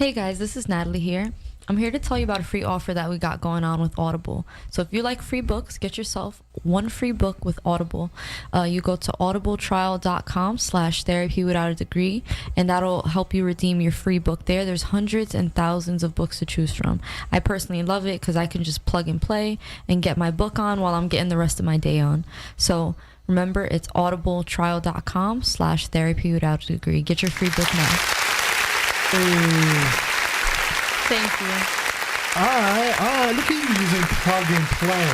Hey guys, this is Natalie here. I'm here to tell you about a free offer that we got going on with Audible. So if you like free books, get yourself one free book with Audible. You go to audibletrial.com/therapy without a degree, and that'll help you redeem your free book there. There's hundreds and thousands of books to choose from. I personally love it because I can just plug and play and get my book on while I'm getting the rest of my day on. So remember, it's audibletrial.com/therapy without a degree. Get your free book now. Thank you. All right. Look at you using plug and play.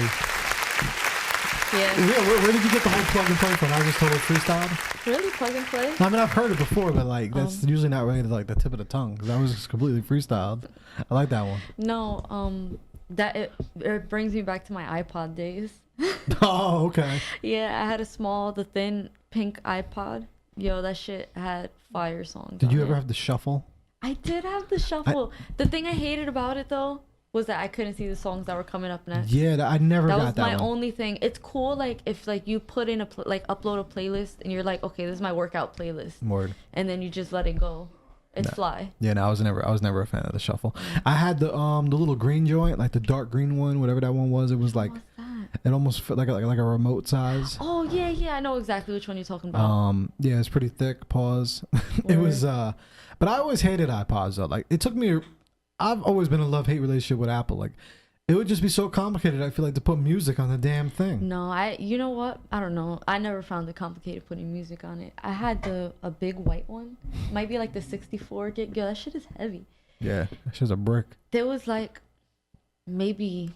Yeah. Where did you get the whole plug and play from? I was just totally freestyled. Really, plug and play? I mean, I've heard it before, but like that's usually not really like the tip of the tongue because that was just completely freestyled. I like that one. No, that it brings me back to my iPod days. Oh, okay. Yeah, I had the thin pink iPod. Yo, that shit had fire songs. Did you ever have the shuffle? I did have the shuffle. The thing I hated about it though was that I couldn't see the songs that were coming up next. Yeah, I never got that. That was my one. only thing. It's cool, like if like you put in upload a playlist and you're like, okay, this is my workout playlist. Word. And then you just let it go and fly. Yeah, no, I was never a fan of the shuffle. I had the little green joint, like the dark green one, whatever that one was. It was like it almost felt like a remote size. Oh yeah, I know exactly which one you're talking about. Yeah, it's pretty thick. Pause. It was but I always hated iPods though. Like it took me. I've always been in a love-hate relationship with Apple. Like it would just be so complicated. I feel like to put music on the damn thing. No, you know what? I don't know. I never found it complicated putting music on it. I had a big white one. Might be like the 64 gig. Yo, that shit is heavy. Yeah, that shit's a brick. There was like maybe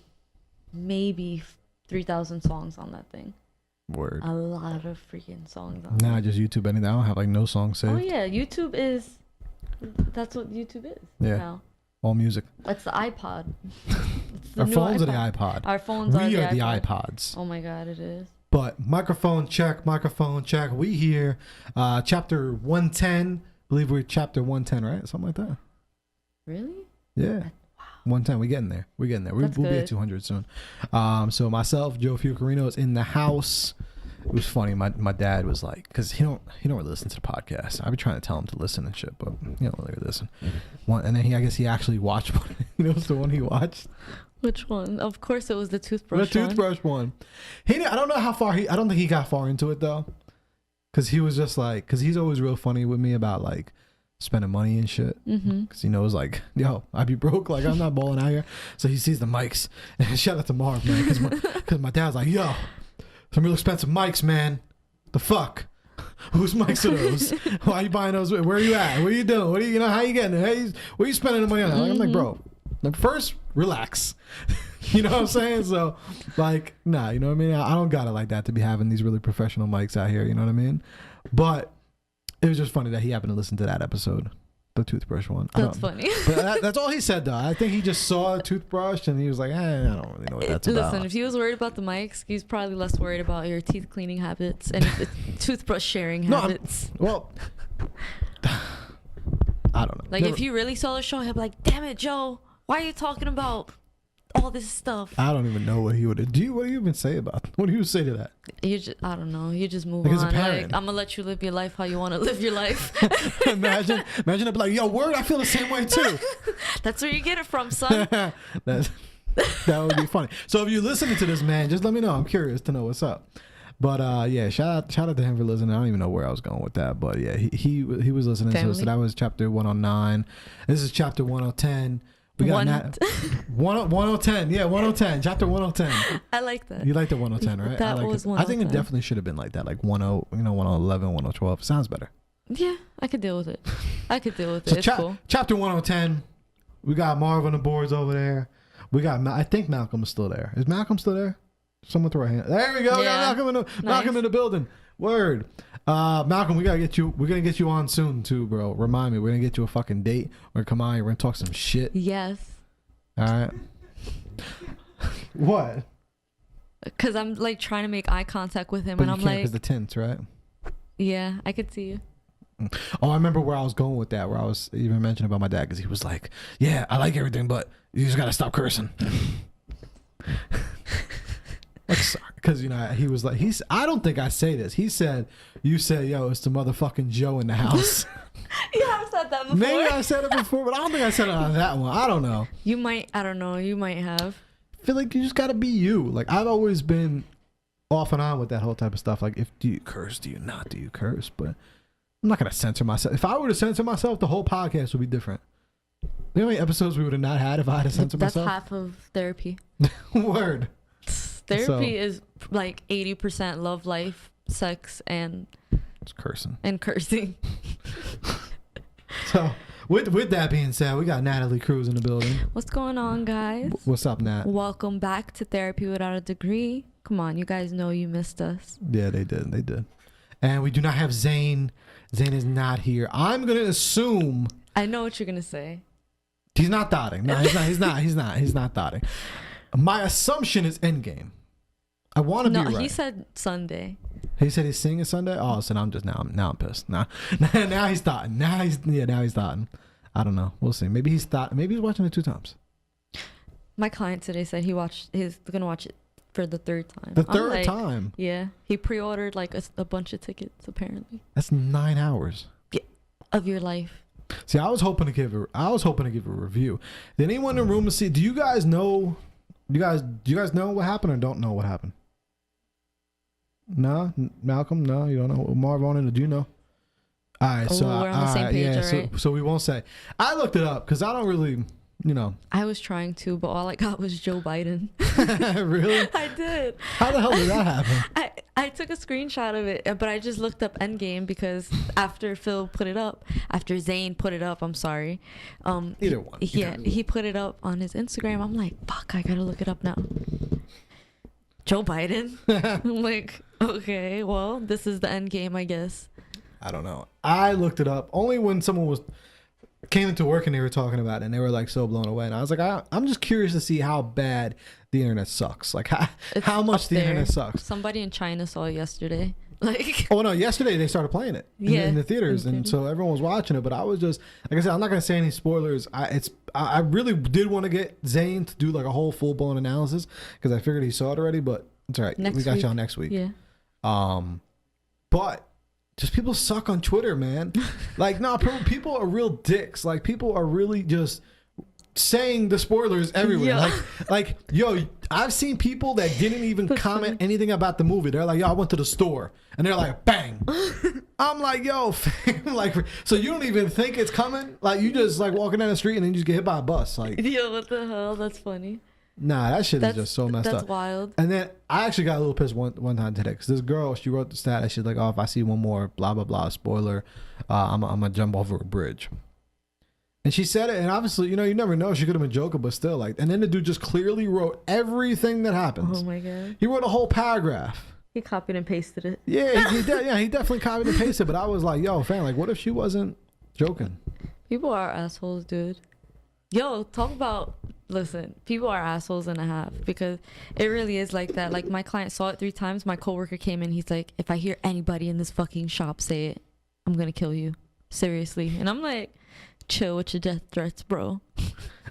3,000 songs on that thing. Word. A lot of freaking songs on Nah, I just YouTube anything. I don't have like no songs saved. Oh yeah, that's what YouTube is. Yeah. Now. All music. That's the iPod. Our phones are the iPod. Our phones are the iPod. iPods. Oh my god, it is. But microphone check. We here. Chapter 110. I believe we're chapter 110, right? Something like that. Really? Yeah. Wow. 110. We're getting there. We'll be at 200 soon. So myself, Joe Fiucarino is in the house. It was funny. My dad was like, because he don't really listen to the podcast. I've been trying to tell him to listen and shit, but he don't really listen. And then I guess he actually watched one. You know, it's the one he watched. Which one? Of course, it was the toothbrush. The toothbrush one. I don't know how far I don't think he got far into it though, because he was just like, because he's always real funny with me about like spending money and shit. Because he knows like, yo, I'd be broke. Like I'm not balling out here. So he sees the mics. And shout out to Marv, man, because my dad's like, yo. Some real expensive mics, man. The fuck? Whose mics are those? Why are you buying those? Where are you at? What are you doing? What are you, how you getting it? Hey, where are you spending the money on? Like, I'm like, bro, first, relax. You know what I'm saying? So, like, nah, you know what I mean? I don't got it like that to be having these really professional mics out here. You know what I mean? But it was just funny that he happened to listen to that episode. The toothbrush one. That's funny. But that's all he said though. I think he just saw a toothbrush and he was like, I don't really know what that's about. Listen, if he was worried about the mics, he's probably less worried about your teeth cleaning habits and toothbrush sharing habits. Well, I don't know. Like if you really saw the show, he'd be like, damn it, Joe, why are you talking about all this stuff? I don't even know what he would do. What do you even say about? What do you say to that? I don't know. You just move like on. As a parent. Like, I'm gonna let you live your life how you want to live your life. imagine I'd be like, yo, word, I feel the same way too. That's where you get it from, son. That would be funny. So if you're listening to this, man, just let me know. I'm curious to know what's up. But yeah, shout out to him for listening. I don't even know where I was going with that, but yeah, he was listening to us. So that was chapter 109. This is chapter 1010. We got 1010. Yeah, 1010. Chapter 1010. I like that. You like the 1010, right? That was 1010. I think it definitely should have been like that, like 1011, 1012. Sounds better. Yeah, I could deal with it. So it's cool. Chapter 1010. We got Marv on the boards over there. We got, I think Malcolm is still there. Is Malcolm still there? Someone throw a hand. There we go. Yeah. Malcolm in the building. Word. Malcolm, we're gonna get you on soon too, bro. Remind me, we're gonna get you a fucking date. We're gonna come on here, we're gonna talk some shit. Yes. All right. What? Because I'm like trying to make eye contact with him, But and you I'm can't like, because the tints, right? yeah, I could see you. Oh, I remember where I was going with that, where I was even mentioning about my dad, because he was like, yeah, I like everything, but you just gotta stop cursing. Because, you know, he was like, I don't think I say this. You said, yo, it's the motherfucking Joe in the house. You have said said that before. Maybe I said it before, but I don't think I said it on that one. I don't know. You might. I don't know. You might have. I feel like you just gotta be you. Like I've always been off and on with that whole type of stuff. Like, do you curse? Do you not? Do you curse? But I'm not gonna censor myself. If I were to censor myself, the whole podcast would be different. You know how many episodes we would have not had if I had to censor myself? That's half of therapy. Word. Therapy is like 80% love life, sex, and it's cursing. And cursing. So, with that being said, we got Natalie Cruz in the building. What's going on, guys? What's up, Nat? Welcome back to Therapy Without a Degree. Come on, you guys know you missed us. Yeah, they did. They did. And we do not have Zane. Zane is not here. I'm gonna assume. I know what you're gonna say. He's not dotting. No, he's not. He's not dotting. My assumption is Endgame. I want to be right. No, he said Sunday. He said he's singing Sunday. Oh, so I'm pissed. Now he's thoughting. Now he's thoughting. I don't know. We'll see. Maybe he's watching it 2 times. My client today said he's gonna watch it for the 3rd time. The third time. Yeah, he pre-ordered like a bunch of tickets apparently. That's 9 hours. Yeah, of your life. See, I was hoping to give a review. Did anyone in the room see? Do you guys know? Do you guys know what happened or don't know what happened? No, Malcolm, no, you don't know. Marvon, do you know? All right, so we're on the same page, yeah, right? so we won't say. I looked it up because I don't really, I was trying to, but all I got was Joe Biden. Really? I did. How the hell did that happen? I took a screenshot of it, but I just looked up Endgame because after Zane put it up, I'm sorry. Either one. Yeah, he put it up on his Instagram. I'm like, fuck, I gotta look it up now. Joe Biden. I'm like, okay, well, this is the Endgame, I guess. I don't know. I looked it up only when someone came into work and they were talking about it and they were like so blown away. And I was like, I'm just curious to see how bad the internet sucks. Like how much the internet sucks. Somebody in China saw it yesterday. Like, oh no, yesterday they started playing it in the theaters, and so everyone was watching it. But I was just, like I said, I'm not gonna say any spoilers. I really did want to get Zane to do like a whole full blown analysis because I figured he saw it already. But it's all right. We got y'all next week. Yeah. But just people suck on Twitter, man. Like, no, people are real dicks. Like, people are really just saying the spoilers everywhere. Yeah. Like, yo, I've seen people that didn't even comment anything about the movie. They're like, yo, I went to the store, and they're like, bang. I'm like, yo, fam, like, so you don't even think it's coming? Like, you just like walking down the street and then you just get hit by a bus. Like, yo, what the hell? That's funny. Nah, that shit is just so messed up. That's wild. And then I actually got a little pissed one time today because this girl, she wrote the stat. She's like, oh, if I see one more blah blah blah spoiler, I'm gonna jump over a bridge. And she said it, and obviously, you never know. She could have been joking, but still, like. And then the dude just clearly wrote everything that happens. Oh my god. He wrote a whole paragraph. He copied and pasted it. Yeah, he definitely copied and pasted. But I was like, yo, fam, like, what if she wasn't joking? People are assholes, dude. Yo, listen, people are assholes and a half because it really is like that. Like, my client saw it 3 times. My coworker came in. He's like, if I hear anybody in this fucking shop say it, I'm going to kill you. Seriously. And I'm like, chill with your death threats, bro.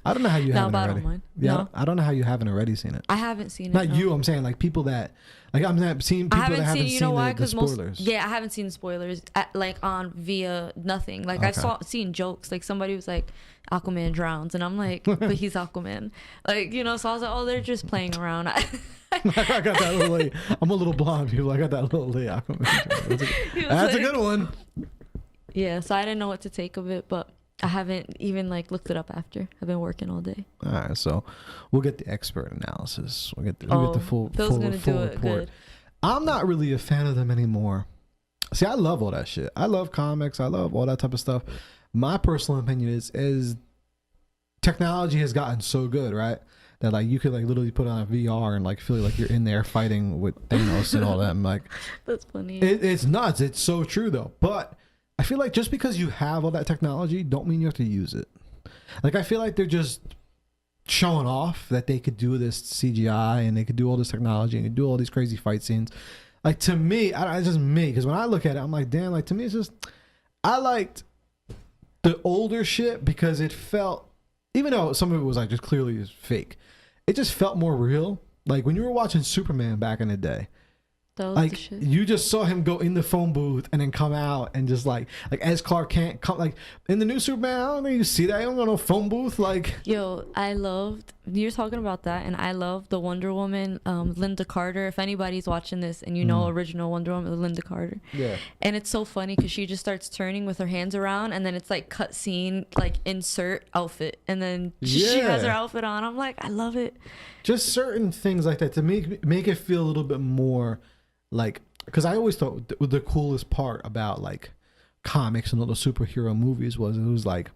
I don't know how you haven't already. Yeah, no? I don't know how you haven't already seen it. I haven't seen it. Not you. I'm saying like people that, like I'm not seeing people that haven't seen the spoilers. I haven't seen the spoilers via nothing. Like, okay. I've seen jokes. Like, somebody was like, Aquaman drowns, and I'm like, but he's Aquaman. Like, so I was like, oh, they're just playing around. I got that little. I'm a little blonde, people. I got that little Aquaman. That's a good one. Yeah, so I didn't know what to take of it, but I haven't even looked it up after. I've been working all day. All right, so we'll get the expert analysis. We'll get the full report. Good. I'm not really a fan of them anymore. See, I love all that shit. I love comics. I love all that type of stuff. My personal opinion is technology has gotten so good, right? That like you could like literally put on a VR and like feel like you're in there fighting with Thanos and all that. I'm like, that's funny. It's nuts. It's so true though. But I feel like just because you have all that technology, don't mean you have to use it. Like, I feel like they're just showing off that they could do this CGI and they could do all this technology and do all these crazy fight scenes. Like, to me, it's just me, because when I look at it, I'm like, damn, like, to me, it's just, I liked the older shit because it felt, even though some of it was like just clearly fake, it just felt more real. Like, when you were watching Superman back in the day, That was the Like shit. you just saw him go in the phone booth and then come out and just like as Clark Kent come like in the new Superman. I don't know, you see that, you don't got no phone booth like. Yo, I loved, you're talking about that, and I love the Wonder Woman, Linda Carter. If anybody's watching this and you know original Wonder Woman, Linda Carter. Yeah. And it's so funny because she just starts turning with her hands around, and then it's like cut scene, like insert outfit, and then she has her outfit on. I'm like, I love it. Just certain things like that to make it feel a little bit more like, because I always thought the coolest part about like comics and all the superhero movies was it was like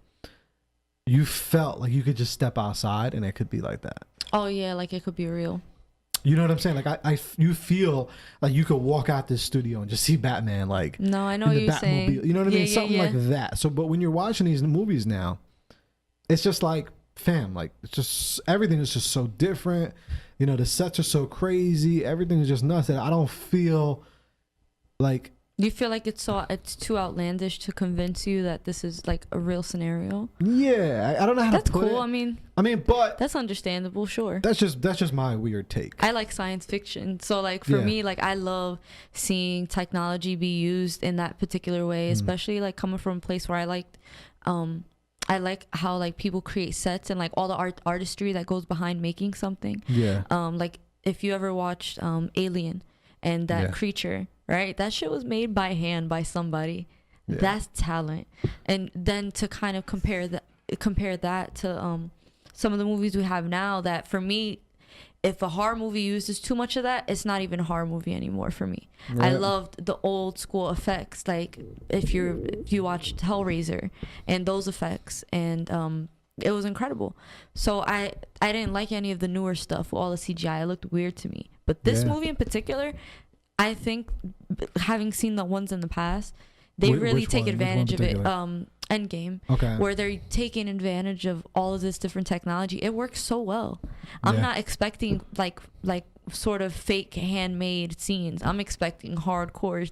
you felt like you could just step outside and it could be like that. Oh yeah, like it could be real. You know what I'm saying? Like you feel like you could walk out this studio and just see Batman like no, I know what you're saying. You know what I mean? Something like that. So, but when you're watching these movies now, it's just like, fam, like it's just everything is just so different. You know, the sets are so crazy. Everything is just nuts that I don't feel like. You feel like it's too outlandish to convince you that this is like a real scenario. Yeah, I don't know how that's to put cool. it. I mean, but that's understandable. Sure. That's just my weird take. I like science fiction, so like for me, like I love seeing technology be used in that particular way, especially like coming from a place where I like how like people create sets and like all the artistry that goes behind making something. Yeah. Like if you ever watched Alien and that creature, right? That shit was made by hand by somebody. Yeah. That's talent. And then to kind of compare that to some of the movies we have now, that for me, if a horror movie uses too much of that, it's not even a horror movie anymore for me. Right. I loved the old school effects, like if you watched Hellraiser and those effects, and it was incredible. So I didn't like any of the newer stuff with all the CGI. It looked weird to me. But this movie in particular, I think, having seen the ones in the past, they really take advantage of it. Endgame, where they're taking advantage of all of this different technology. It works so well. I'm not expecting like sort of fake handmade scenes. I'm expecting hardcore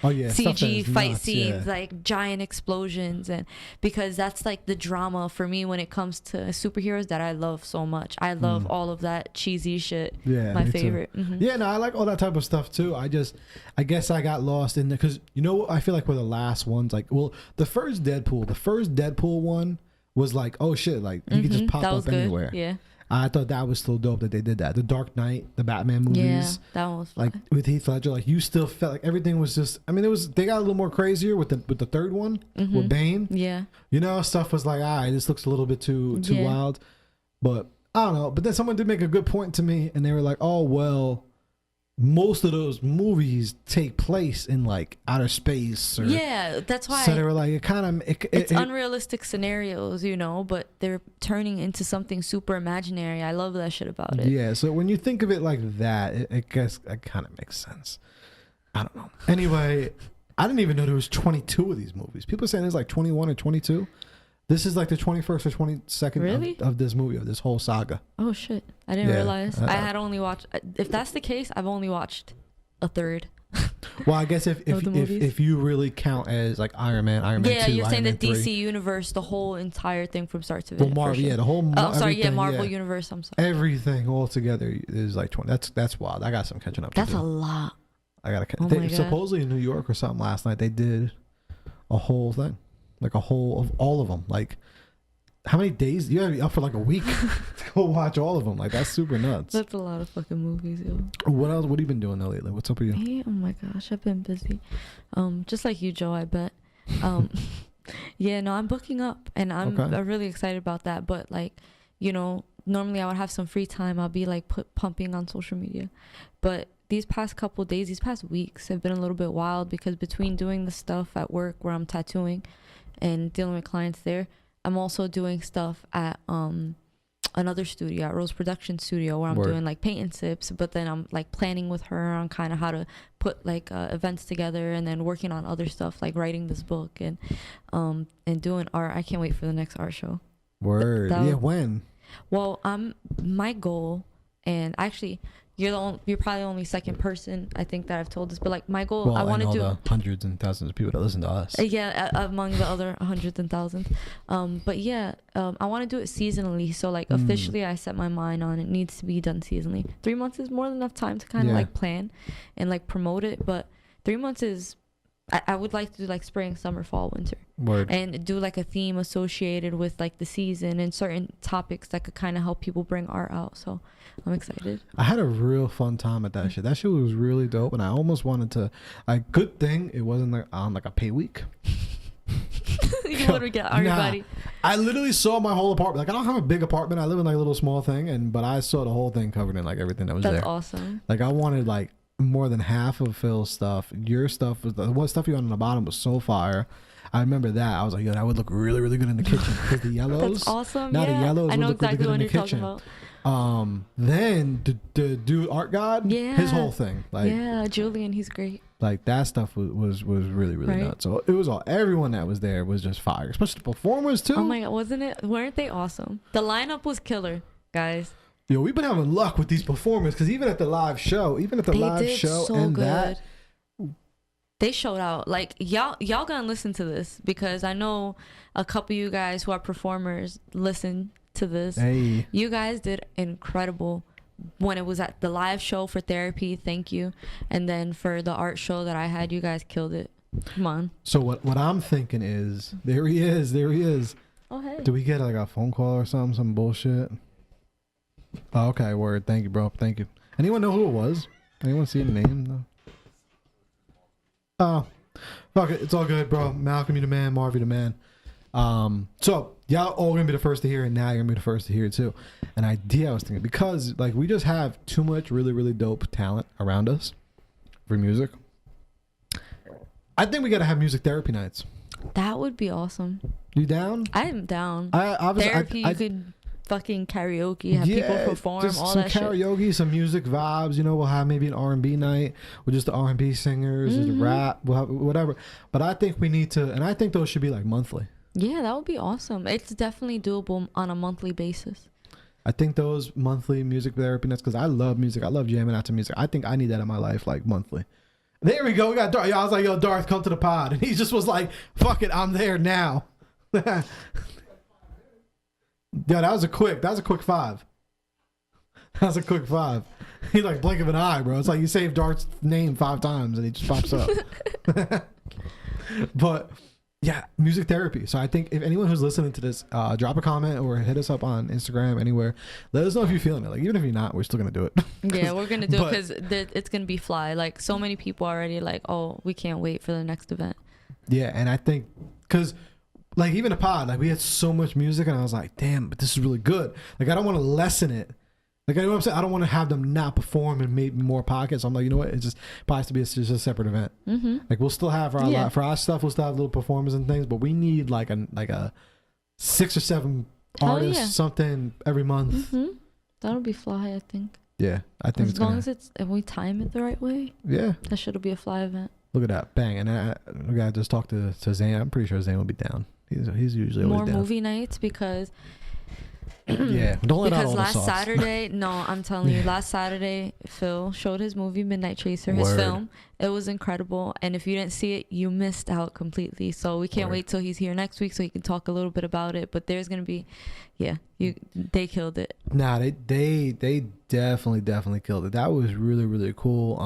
CG fight scenes, like giant explosions, and because that's like the drama for me when it comes to superheroes that I love so much. I love all of that cheesy shit. Yeah, my favorite. Yeah, no, I like all that type of stuff too. I guess I got lost in there because I feel like we're the last ones. Like, well, the first Deadpool one was like, oh shit, like he could just pop up anywhere. Yeah. I thought that was still dope that they did that. The Dark Knight, the Batman movies. Yeah, that one was fun. Like with Heath Ledger, like you still felt like everything was just. I mean, they got a little more crazier with the third one with Bane. Yeah, you know, stuff was like, all right, this looks a little bit too wild, but I don't know. But then someone did make a good point to me, and they were like, oh well, most of those movies take place in like outer space. Or, that's why. So they were like, it's unrealistic scenarios, you know, but they're turning into something super imaginary. I love that shit about it. Yeah, so when you think of it like that, it guess it kind of makes sense. I don't know. Anyway, I didn't even know there was 22 of these movies. People are saying there's like 21 or 22. This is like the 21st or 22nd of this movie, of this whole saga. Oh, shit. I didn't realize. I had only watched... If that's the case, I've only watched a third. Well, I guess if you really count as like Iron Man 2, yeah, you're saying Iron the Man DC 3. universe, the whole entire thing from start to finish. Well, Marvel, the whole... Marvel universe, I'm sorry. Everything all together is like 20. That's wild. I got some catching up to do. That's a lot. I got to... Supposedly in New York or something last night, they did a whole thing. Like a whole of all of them. Like, how many days? You gotta be up for like a week to go watch all of them. Like, that's super nuts. That's a lot of fucking movies, yo. What else? What have you been doing though lately? What's up with you? Hey, oh my gosh, I've been busy. Just like you, Joe, I bet. Yeah, no, I'm booking up, and I'm really excited about that. But like, you know, normally I would have some free time. I'll be like pumping on social media, but these past couple days, these past weeks have been a little bit wild because between doing the stuff at work where I'm tattooing and dealing with clients there, I'm also doing stuff at another studio, at Rose Production Studio, where I'm doing like paint and sips, but then I'm like planning with her on kind of how to put like events together, and then working on other stuff like writing this book and doing art. I can't wait for the next art show. Word. Yeah, when? Well, my goal, and actually you're probably the only second person I think that I've told this, but like my goal, Well, I want to do the hundreds and thousands of people that listen to us. Yeah, among the other hundreds and thousands. But yeah, I want to do it seasonally. So like officially, I set my mind on it needs to be done seasonally. 3 months is more than enough time to kind of like plan and like promote it. But 3 months is, I would like to do like spring, summer, fall, winter. Word. And do like a theme associated with like the season and certain topics that could kind of help people bring art out. So I'm excited. I had a real fun time at that shit. That shit was really dope, and I almost wanted to. Like, good thing it wasn't like on like a pay week. You literally get everybody. I literally saw my whole apartment. Like, I don't have a big apartment. I live in like a little small thing, but I saw the whole thing covered in like everything that was there. That's awesome. Like, I wanted like more than half of Phil's stuff. Your stuff was the what stuff you had on the bottom was so fire. I remember that. I was like, yo, that would look really, really good in the kitchen because the yellows. That's awesome. Now the yellows I know would look exactly really good what in the you're kitchen. talking about. Then the dude Art God, his whole thing, like Julian, he's great. Like that stuff was really nuts. So it was everyone that was there was just fire, especially the performers too. Oh my god, weren't they awesome? The lineup was killer, guys. Yo, we've been having luck with these performers because even at the live show, they did so good. That they showed out. Like y'all gonna listen to this because I know a couple of you guys who are performers listen to this. Hey, you guys did incredible when it was at the live show for therapy. Thank you. And then for the art show that I had, you guys killed it. Come on. So what I'm thinking is, there he is. Oh hey. Did we get like a phone call or something? Some bullshit. Oh, okay, word. Thank you, bro. Thank you. Anyone know who it was? Anyone see the name? No. Oh, fuck it. It's all good, bro. Malcolm, you the man. Marv, you the man. So y'all all gonna be the first to hear it. Now you're gonna be the first to hear it too. An idea I was thinking, because like we just have too much really dope talent around us for music. I think we gotta have music therapy nights. That would be awesome. You down? I am down. Therapy, you could fucking karaoke, have people perform, just all some that karaoke, shit. some music vibes. You know, we'll have maybe an R&B night with just the R&B singers, just rap, we'll have whatever. But I think we need to, and I think those should be like monthly. Yeah, that would be awesome. It's definitely doable on a monthly basis. I think those monthly music therapy nights, because I love music. I love jamming out to music. I think I need that in my life, like monthly. There we go. We got Darth. I was like, yo, Darth, come to the pod. And he just was like, fuck it, I'm there now. Yeah, that was a quick 5. That was a quick 5. He like blink of an eye, bro. It's like you save Darth's name 5 times and he just pops up. But yeah, music therapy. So I think if anyone who's listening to this, drop a comment or hit us up on Instagram, anywhere. Let us know if you're feeling it. Like, even if you're not, we're still gonna do it. Yeah, we're gonna do it because it's gonna be fly. Like, so many people already like, oh, we can't wait for the next event. Yeah, and I think because like even a pod, like we had so much music, and I was like, damn, but this is really good. Like, I don't want to lessen it. Like, I know what I'm saying. I don't want to have them not perform and make more podcasts. So I'm like, you know what? It just probably has to be just a separate event. Like, we'll still have for our stuff. We'll still have little performers and things, but we need like a 6 or 7 artists, something every month. That'll be fly, I think. Yeah, I think as long as if we time it the right way. Yeah, that should be a fly event. Look at that, bang! And we gotta just talk to Zane. I'm pretty sure Zane will be down. He's usually always more down. Movie nights because. Yeah, don't let out all because the last Saturday, no, I'm telling you, last Saturday, Phil showed his movie Midnight Chaser, his film. It was incredible, and if you didn't see it, you missed out completely. So we can't wait till he's here next week so he can talk a little bit about it. But there's gonna be, they killed it. Nah, they definitely killed it. That was really cool.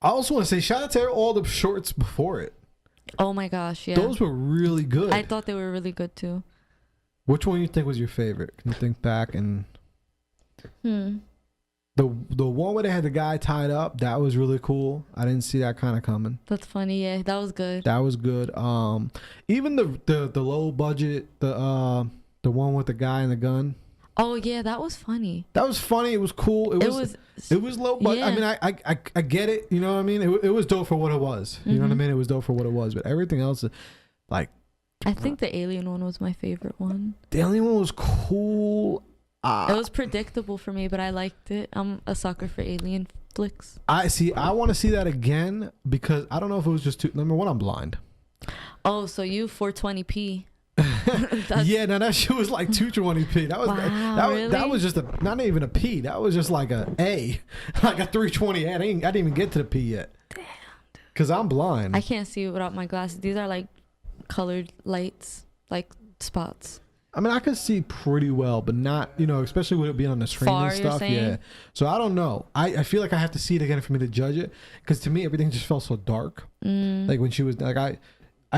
I also want to say shout out to all the shorts before it. Oh my gosh, yeah, those were really good. I thought they were really good too. Which one you think was your favorite? Can you think back and the one where they had the guy tied up, that was really cool. I didn't see that kind of coming. That's funny. Yeah, that was good. That was good. Even the low budget, the one with the guy and the gun. Oh yeah, that was funny. That was funny. It was cool. It was low budget. Yeah. I mean, I get it. You know what I mean? It was dope for what it was. You know what I mean? It was dope for what it was. But everything else, like. I think the alien one was my favorite one. The alien one was cool. It was predictable for me, but I liked it. I'm a sucker for alien flicks. I want to see that again because I don't know if it was just number one, I'm blind. Oh, so you 420p. Yeah, no, that shit was like 220p. That was Wow, that was just not even a P. That was just like a A, like a 320. I didn't even get to the P yet. Damn. Cause I'm blind. I can't see without my glasses. These are like colored lights, like spots. I mean, I could see pretty well, but not, especially with it being on the screen Far, and you're stuff. saying? Yeah. So I don't know. I feel like I have to see it again for me to judge it. Because to me, everything just felt so dark. Like when she was like, I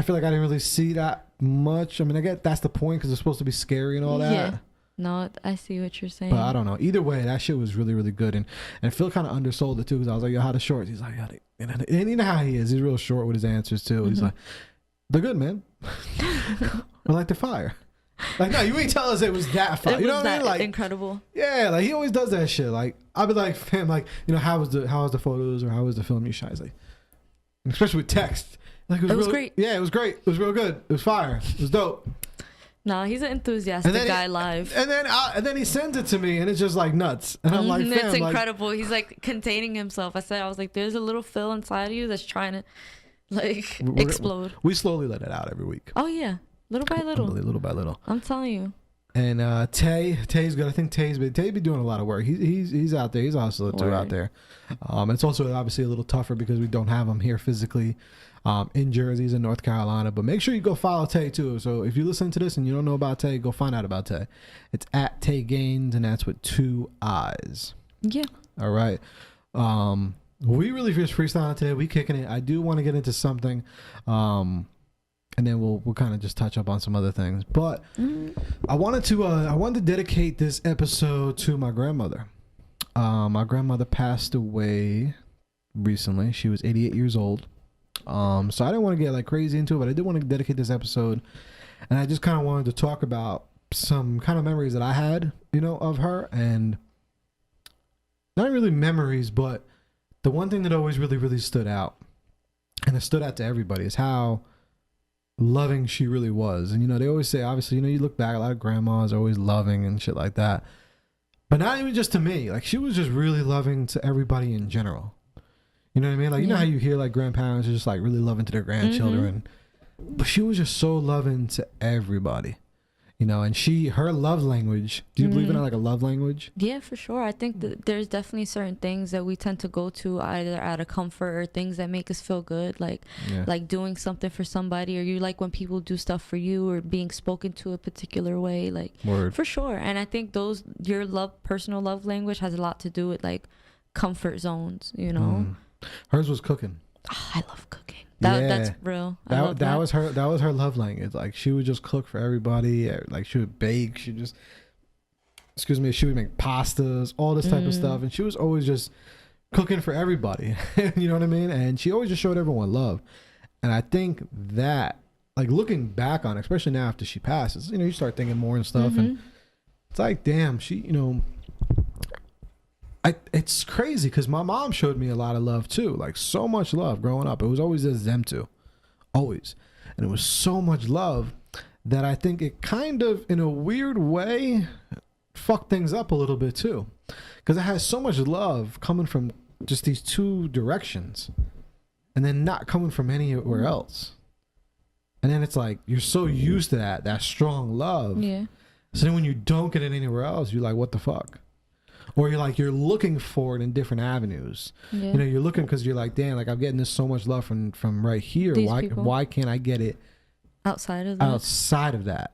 feel like I didn't really see that much. I mean, I get that's the point because it's supposed to be scary and all that. Yeah. No, I see what you're saying. But I don't know. Either way, that shit was really, really good. And Phil kind of undersold it too because I was like, yo, how the shorts? He's like, and you know how he is. He's real short with his answers too. He's like, they're good, man. We're like the fire. Like, no, you ain't tell us it was that fire. You know what I mean? Like, incredible. Yeah, like he always does that shit. Like I'll be like, fam, like, how was the photos or how was the film you shot? He's like, especially with text. Like it was great. Yeah, it was great. It was real good. It was fire. It was dope. No, he's an enthusiastic guy live. And then he sends it to me and it's just like nuts. And I'm like, fam, it's incredible. He's like containing himself. I was like, there's a little Phil inside of you that's trying to like explode. We slowly let it out every week. Oh yeah. Little by little. Little by little. I'm telling you. And Tay's good. I think Tay be doing a lot of work. He's out there. He's a hustler too out there. It's also obviously a little tougher because we don't have him here physically in Jersey. He's in North Carolina. But make sure you go follow Tay too. So if you listen to this and you don't know about Tay, go find out about Tay. It's at Tay Gaines, and that's with 2 I's. Yeah. All right. We really just freestyling today. We kicking it. I do want to get into something. And then we'll kind of just touch up on some other things. But I wanted to dedicate this episode to my grandmother. My grandmother passed away recently. She was 88 years old. So I didn't want to get like crazy into it, but I did want to dedicate this episode. And I just kind of wanted to talk about some kind of memories that I had, of her. And not really memories, but the one thing that always really, really stood out, and it stood out to everybody, is how loving she really was. And they always say, obviously, you look back, a lot of grandmas are always loving and shit like that, but not even just to me. Like, she was just really loving to everybody in general. You know what I mean? Like, you know how you hear like grandparents are just like really loving to their grandchildren, but she was just so loving to everybody. And her love language, do you believe in like a love language? Yeah, for sure. I think that there's definitely certain things that we tend to go to either out of comfort or things that make us feel good, like doing something for somebody, or you like when people do stuff for you, or being spoken to a particular way, like Word. For sure. And I think your personal love language has a lot to do with like comfort zones, Hers was cooking. Oh, I love cooking. That's real. That was her love language. Like, she would just cook for everybody. Like, she would bake. She would make pastas, all this type of stuff, and she was always just cooking for everybody. You know what I mean? And she always just showed everyone love. And I think that, like, looking back on it, especially now after she passes, you start thinking more and stuff, and it's like, damn, she, it's crazy because my mom showed me a lot of love too, like so much love growing up. It was always just them two, always. And it was so much love that I think it kind of, in a weird way, fucked things up a little bit too. Because it has so much love coming from just these two directions and then not coming from anywhere else. And then it's like, you're so used to that strong love. Yeah. So then when you don't get it anywhere else, you're like, what the fuck? Or you're looking for it in different avenues. Yeah. You're looking because you're like, damn, like I'm getting this so much love from right here. Why can't I get it outside of that?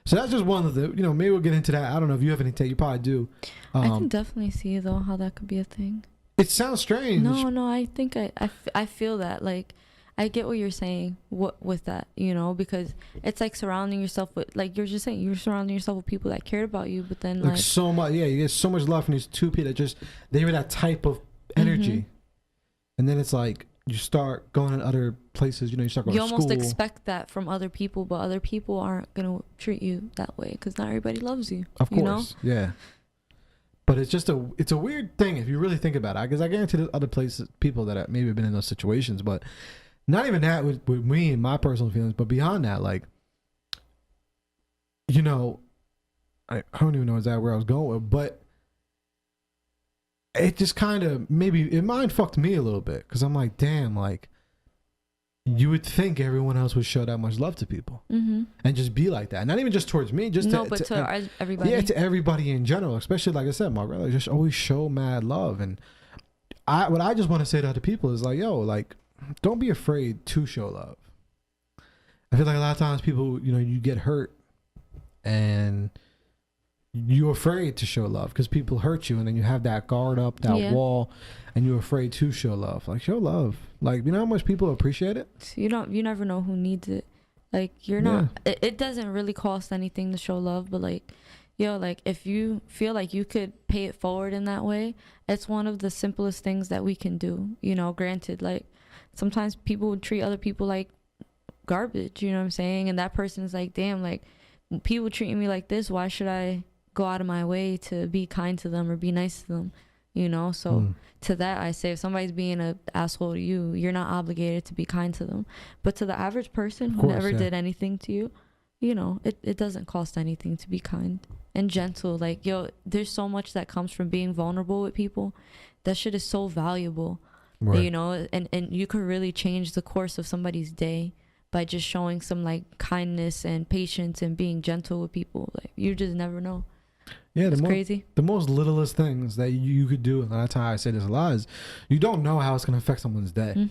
So that's just one of the, maybe we'll get into that. I don't know if you have any take. You probably do. I can definitely see though how that could be a thing. It sounds strange. No, I think I feel that. Like, I get what you're saying with that, because it's like surrounding yourself with, like you're just saying, you're surrounding yourself with people that cared about you, but then like so much, you get so much love from these two people that they were that type of energy, and then it's like you start going in other places, you start going to school. You almost expect that from other people, but other people aren't gonna treat you that way because not everybody loves you. Of course, yeah. But it's just it's a weird thing if you really think about it, because I guarantee there's other places, people that have maybe been in those situations, but not even that with me and my personal feelings, but beyond that, like, I don't even know exactly where I was going with, but it just kind of it mind fucked me a little bit, because I'm like, damn, like, you would think everyone else would show that much love to people and just be like that. Not even just towards me, just to everybody. Yeah, to everybody in general, especially like I said, Margaret, like just always show mad love. And what I just want to say to other people is like, yo, like, don't be afraid to show love. I feel like a lot of times people, you get hurt and you're afraid to show love because people hurt you, and then you have that guard up, that wall, and you're afraid to show love. Like, show love. Like, you know how much people appreciate it? You never know who needs it. Like, you're not, it doesn't really cost anything to show love, but like, like if you feel like you could pay it forward in that way, it's one of the simplest things that we can do. Granted, like sometimes people would treat other people like garbage, you know what I'm saying? And that person's like, damn, like people treating me like this, why should I go out of my way to be kind to them or be nice to them? So to that I say, if somebody's being an asshole to you, you're not obligated to be kind to them. But to the average person who never did anything to you, it doesn't cost anything to be kind and gentle. Like, there's so much that comes from being vulnerable with people. That shit is so valuable. Right. And you could really change the course of somebody's day by just showing some like kindness and patience and being gentle with people. Like, you just never know. Yeah, it's crazy. The most littlest things that you could do, and that's how I say this a lot, is you don't know how it's going to affect someone's day.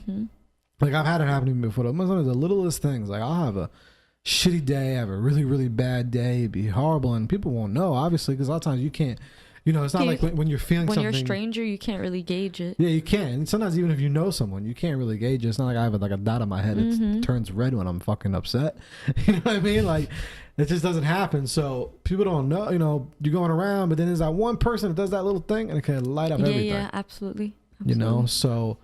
Like, I've had it happen to me before. The littlest things. Like, I'll have a shitty day, have a really, really bad day, it'd be horrible, and people won't know, obviously, because a lot of times you can't, it's not like when you're feeling something. When you're a stranger, you can't really gauge it. Yeah, you can. And sometimes even if you know someone, you can't really gauge it. It's not like I have like a dot on my head. It turns red when I'm fucking upset. You know what I mean? Like, it just doesn't happen. So people don't know, you're going around, but then there's that one person that does that little thing and it can light up everything. Yeah, absolutely. So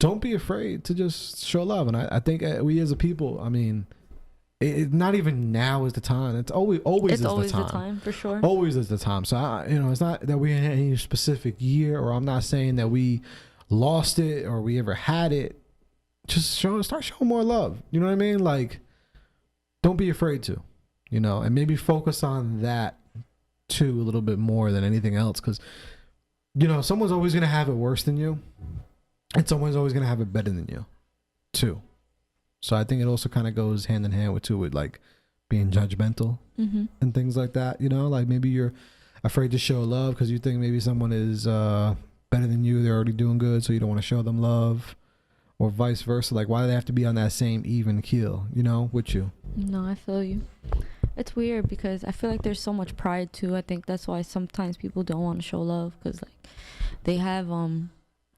don't be afraid to just show love. And I think we as a people, I mean, not even now is the time. It's always the time, for sure. Always is the time. So it's not that we're in any specific year, or I'm not saying that we lost it or we ever had it. Just start showing more love. You know what I mean? Like, don't be afraid to, and maybe focus on that too a little bit more than anything else, because someone's always gonna have it worse than you, and someone's always gonna have it better than you too. So I think it also kind of goes hand in hand with like being judgmental and things like that. Like maybe you're afraid to show love because you think maybe someone is better than you. They're already doing good, so you don't want to show them love, or vice versa. Like, why do they have to be on that same even keel, with you? No, I feel you. It's weird because I feel like there's so much pride too. I think that's why sometimes people don't want to show love, because like they have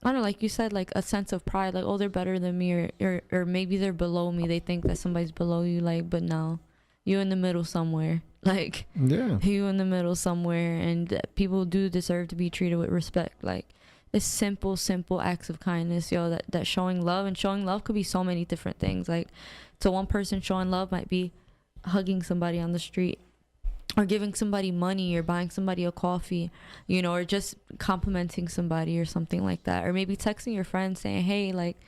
I don't know, like you said, like a sense of pride, like, oh, they're better than me, or maybe they're below me. They think that somebody's below you, like, but no, you in the middle somewhere. Like, you in the middle somewhere, and people do deserve to be treated with respect. Like, it's simple acts of kindness, that showing love, and showing love could be so many different things. Like, to one person, showing love might be hugging somebody on the street, or giving somebody money, or buying somebody a coffee, or just complimenting somebody or something like that. Or maybe texting your friend saying, hey, like,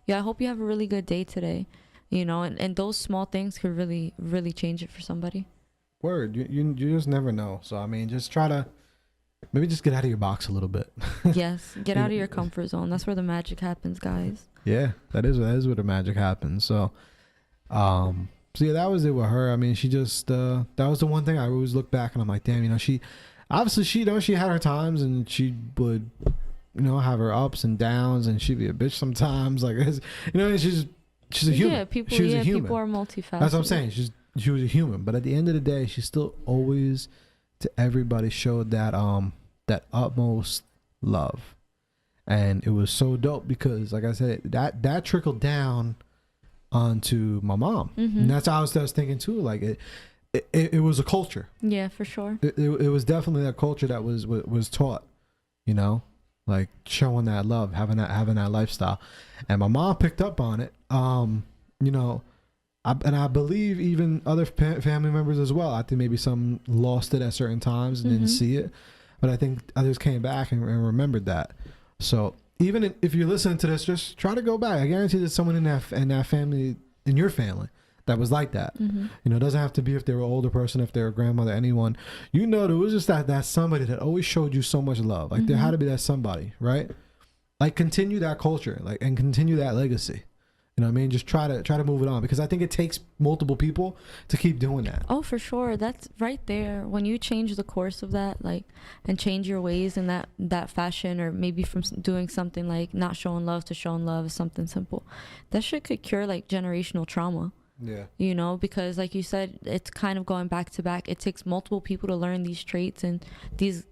I hope you have a really good day today, and those small things could really, really change it for somebody. Word. You just never know. So, I mean, just try to maybe just get out of your box a little bit. Yes. Get out of your comfort zone. That's where the magic happens, guys. Yeah, that is where the magic happens. So, so yeah, that was it with her. I mean, she just that was the one thing I always look back and I'm like, damn, she obviously she had her times, and she would have her ups and downs, and she'd be a bitch sometimes. Like, she's a human. Yeah, people. She was a human. People are multifaceted. That's what I'm saying. She was a human, but at the end of the day, she still always to everybody showed that that utmost love, and it was so dope because, like I said, that trickled down onto my mom, and that's how I was thinking too. Like it was a culture. Yeah, for sure. It was definitely a culture that was taught, like showing that love, having that lifestyle, and my mom picked up on it. I believe even other family members as well. I think maybe some lost it at certain times and didn't see it, but I think others came back and remembered that. So even if you're listening to this, just try to go back. I guarantee there's someone in that family, in your family, that was like that. It doesn't have to be if they were an older person, if they're a grandmother, anyone. There was just that somebody that always showed you so much love. Like there had to be that somebody, right? Like continue that culture, like, and continue that legacy. You know what I mean? Just try to move it on, because I think it takes multiple people to keep doing that. Oh, for sure. That's right there. When you change the course of that, like, and change your ways in that fashion, or maybe from doing something like not showing love to showing love, is something simple. That shit could cure like generational trauma. Yeah. You know, because like you said, it's kind of going back to back. It takes multiple people to learn these traits and these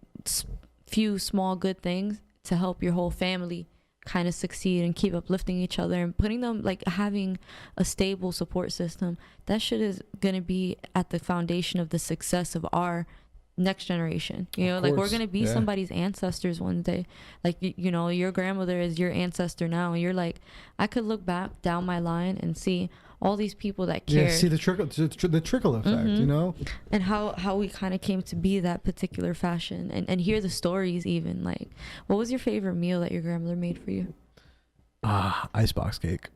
few small good things to help your whole family kind of succeed and keep uplifting each other and putting them, like, having a stable support system. That shit is gonna be at the foundation of the success of our next generation. You know, like, we're gonna be somebody's ancestors one day. Like, you know, your grandmother is your ancestor now, and you're like, I could look back down my line and see all these people that care. Yeah, see the trickle effect, you know, and how we kind of came to be that particular fashion, and hear the stories. Even like, what was your favorite meal that your grandmother made for you? Icebox cake.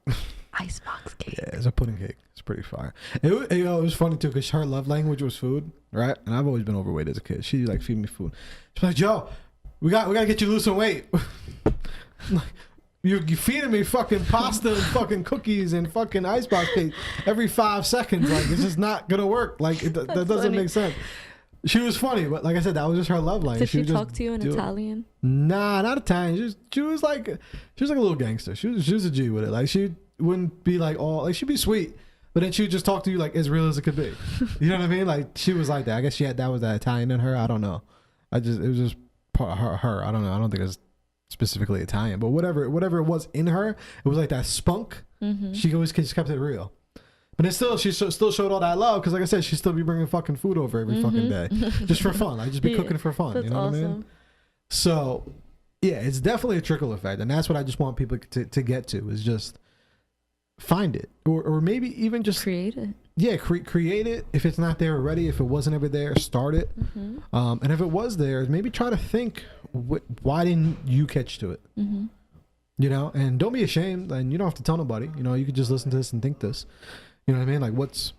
Icebox cake. Yeah, it's a pudding cake. It's pretty fire. It was funny too, because her love language was food, right? And I've always been overweight as a kid. She like feed me food. She's like, "Yo, we gotta get you losing weight." Like, you're feeding me fucking pasta and fucking cookies and fucking icebox cake every 5 seconds. Like, it's just not gonna work. Like, that doesn't make sense. She was funny, but like I said, that was just her love language. Did she talk to you in Italian? Nah, not Italian. She was like a little gangster. She was a G with it. Like, she wouldn't be like all, like, she'd be sweet, but then she would just talk to you like as real as it could be. You know what I mean? Like, she was like that. I guess that was that Italian in her. I don't know. It was just part of her. I don't know. I don't think it's specifically Italian, but whatever it was in her, it was like that spunk. She always just kept it real. But then still, she still showed all that love, because like I said, she'd still be bringing fucking food over every fucking day, just for fun. Like, just be cooking for fun. You know what I mean? So yeah, it's definitely a trickle effect, and that's what I just want people to get to, is just find it, or maybe even just create it. Yeah, create it. If it's not there already, if it wasn't ever there, start it. And if it was there, maybe try to think, why didn't you catch to it? You know, and don't be ashamed, and you don't have to tell nobody. You know, you could just listen to this and think this. You know what I mean? Like, what's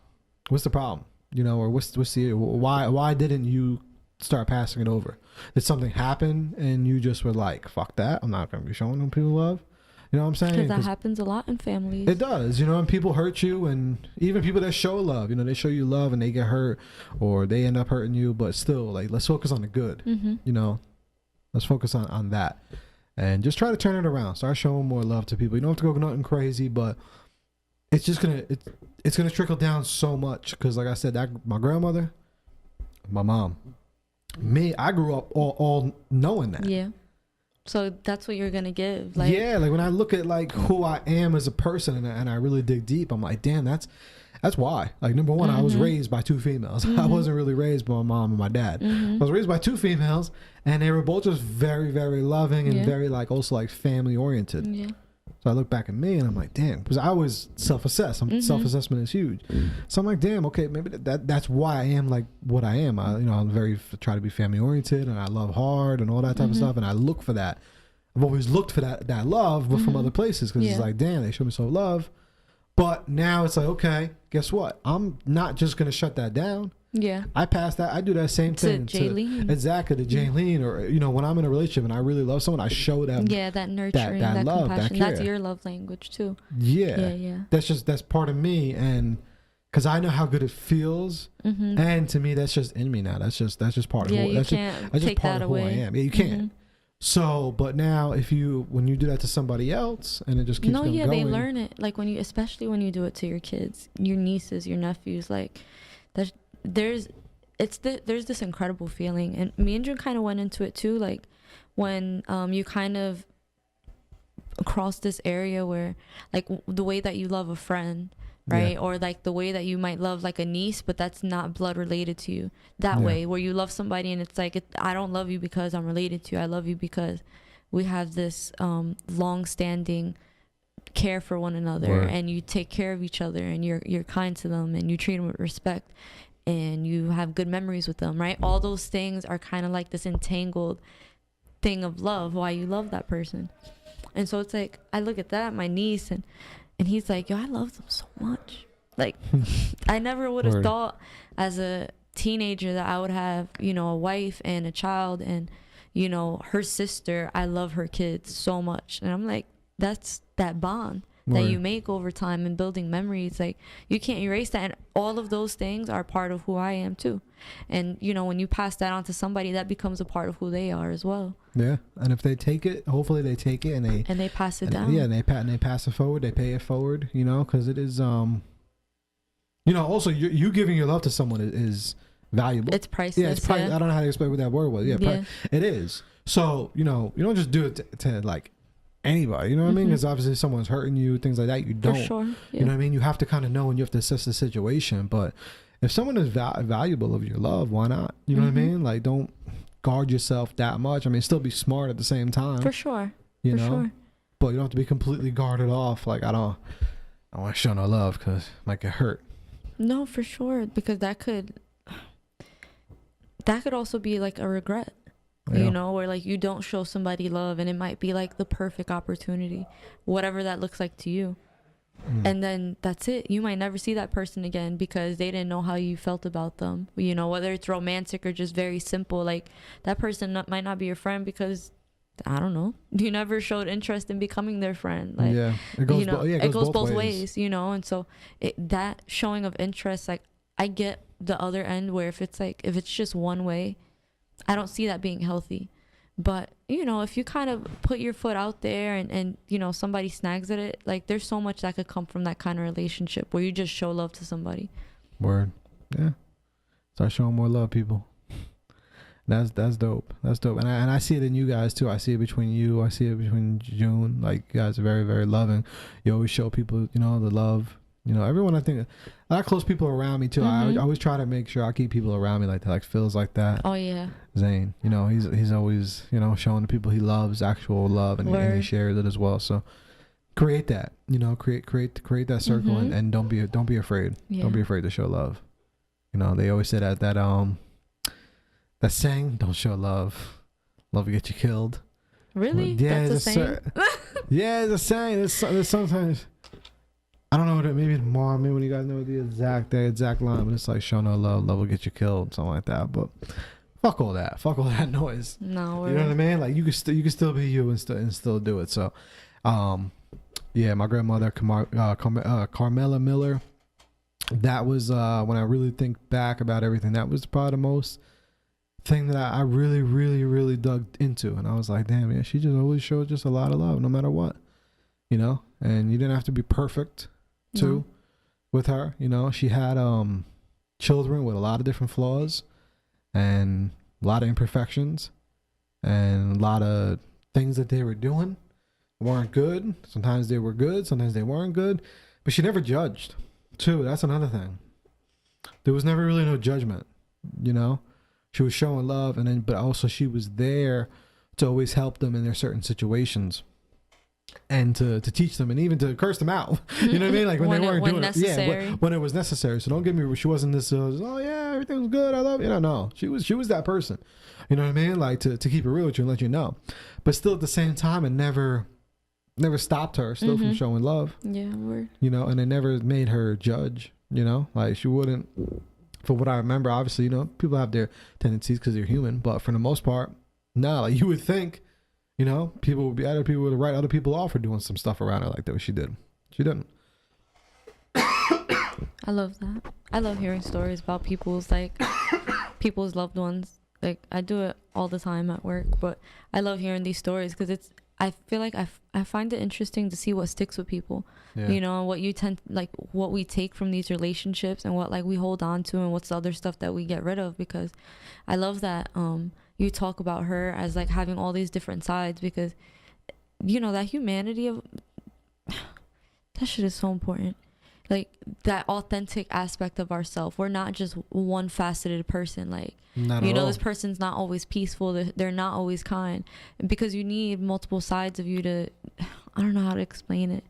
the problem? You know, or what's the why didn't you start passing it over? Did something happen and you just were like, fuck that, I'm not gonna be showing them people love? You know what I'm saying? Because that happens a lot in families. It does, you know, and people hurt you, and even people that show love, you know, they show you love and they get hurt, or they end up hurting you, but still, like, let's focus on the good. You know, let's focus on that, and just try to turn it around. Start showing more love to people. You don't have to go nothing crazy, but it's just it's gonna trickle down so much, because like I said, my grandmother, my mom, me, I grew up all knowing that. Yeah. So that's what you're gonna give. Like, yeah, like when I look at like who I am as a person, and I really dig deep, I'm like, damn, that's why. Like, number one, I was raised by two females. I wasn't really raised by my mom and my dad. I was raised by two females, and they were both just very, very loving and very like also like family oriented. Yeah. So I look back at me and I'm like, damn, because I was self-assessed. Self-assessment is huge. So I'm like, damn, okay, maybe that's why I am like what I am. I'm try to be family oriented, and I love hard and all that type of stuff. And I look for that. I've always looked for that love, but from other places, because it's like, damn, they show me some love. But now it's like, okay, guess what? I'm not just going to shut that down. Yeah. I pass that. I do that same thing to Jaylene, or, you know, when I'm in a relationship and I really love someone, I show them that nurturing, that love, compassion. That's your love language too. Yeah. That's part of me, and because I know how good it feels, and to me that's just in me now. That's just part of who that's just part of who I am. Yeah, you can't. So, but now when you do that to somebody else, and it just keeps them going. They learn it. Like, especially when you do it to your kids, your nieces, your nephews, like there's this incredible feeling. And me and June kind of went into it too, like when you kind of cross this area where, like, the way that you love a friend, right? Or like the way that you might love like a niece, but that's not blood related to you, that way, where you love somebody and it's like, I don't love you because I'm related to you, I love you because we have this long-standing care for one another. And you take care of each other, and you're kind to them, and you treat them with respect, and you have good memories with them, right? All those things are kind of like this entangled thing of love, why you love that person. And so it's like, I look at that, my niece, and he's like, yo, I love them so much. Like, I never would have thought as a teenager that I would have, you know, a wife and a child, and, you know, her sister, I love her kids so much. And I'm like, that's that bond. that you make over time and building memories. Like, you can't erase that. And all of those things are part of who I am too. And, you know, when you pass that on to somebody, that becomes a part of who they are as well. Yeah. And if they take it, hopefully they take it and they pass it down. Yeah. And they pass it forward. They pay it forward, you know, because it is, you know, also you giving your love to someone is valuable. It's priceless. Yeah, it's priceless. I don't know how to explain what that word was. Yeah. It is. So, you know, you don't just do it to like anybody, you know what I mean? Because obviously someone's hurting you, things like that. You don't. For sure. Yeah. You know what I mean? You have to kind of know, and you have to assess the situation. But if someone is valuable of your love, why not? You know what I mean? Like, don't guard yourself that much. I mean, still be smart at the same time. For sure. You know? But you don't have to be completely guarded off. Like, I don't want to show no love because it might get hurt. No, for sure. Because that could also be like a regret. Yeah. You know, where like you don't show somebody love and it might be like the perfect opportunity, whatever that looks like to you. And then that's it. You might never see that person again because they didn't know how you felt about them. You know, whether it's romantic or just very simple, like that person might not be your friend because, I don't know, you never showed interest in becoming their friend. Like, yeah, it goes, you know, it goes both ways, you know. And so that showing of interest, like, I get the other end where if it's just one way, I don't see that being healthy. But, you know, if you kind of put your foot out there and you know, somebody snags at it, like, there's so much that could come from that kind of relationship where you just show love to somebody. Word. Yeah. Start showing more love, people. That's dope. That's dope. And I see it in you guys too. I see it between you. I see it between June. Like, you guys are very, very loving. You always show people, you know, the love. You know, everyone, I think, a lot of close people around me too. I always try to make sure I keep people around me like that, like feels like that. Oh yeah. Zane, you know, he's always, you know, showing the people he loves actual love, and he shares it as well. So create that, you know, create that circle, and don't be afraid. Yeah. Don't be afraid to show love. You know, they always say that saying, don't show love will get you killed. Really? Yeah, that's a saying? Yeah, it's a saying. There's sometimes, I don't know what it, maybe tomorrow, maybe when you guys know the exact line, but it's like, show no love will get you killed, something like that. But fuck all that noise. No, you know what I mean? Like, you can still be you and still do it. So, yeah, my grandmother, Carmela Miller, that was when I really think back about everything, that was probably the most thing that I really, really, really dug into. And I was like, damn, yeah, she just always showed just a lot of love, no matter what, you know. And you didn't have to be perfect too with her, you know. She had children with a lot of different flaws and a lot of imperfections and a lot of things that they were doing weren't good. Sometimes they were good, sometimes they weren't good, but she never judged too. That's another thing. There was never really no judgment, you know. She was showing love, but also she was there to always help them in their certain situations and to teach them and even to curse them out. You know what I mean? Like when they weren't doing necessary. It. Yeah, when it was necessary. So don't get me, she wasn't this, oh yeah, everything's good, I love you. No. She was that person. You know what I mean? Like to keep it real with you and let you know. But still at the same time, it never stopped her still from showing love. Yeah, word. You know, and it never made her judge, you know? Like, she wouldn't, for what I remember, obviously, you know, people have their tendencies because they're human, but for the most part, like you would think, you know, people would write other people off for doing some stuff around her like that, but she did. She didn't. I love that. I love hearing stories about people's loved ones. Like, I do it all the time at work, but I love hearing these stories because I feel like I find it interesting to see what sticks with people. Yeah. You know, what what we take from these relationships and what like we hold on to and what's the other stuff that we get rid of, because I love that you talk about her as like having all these different sides, because you know that humanity of that shit is so important. Like that authentic aspect of ourselves. We're not just one faceted person. Like, you know, this person's not always peaceful. They're not always kind, because you need multiple sides of you to, I don't know how to explain it.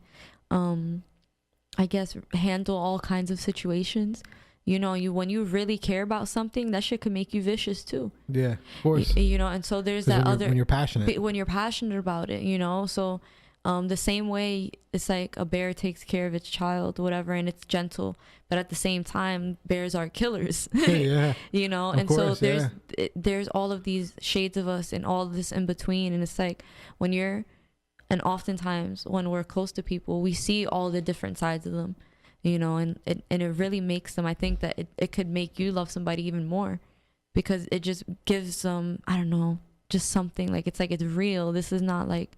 I guess handle all kinds of situations. You know, when you really care about something, that shit could make you vicious too. Yeah, of course. You know, and so there's that when you're passionate about it, you know, so. The same way it's like a bear takes care of its child, whatever, and it's gentle, but at the same time bears are killers. Yeah. You know, and course, so there's all of these shades of us and all of this in between, and it's like when you're And oftentimes when we're close to people, we see all the different sides of them, you know, and it really makes them, I think that it could make you love somebody even more, because it just gives them, I don't know, just something like it's real. This is not like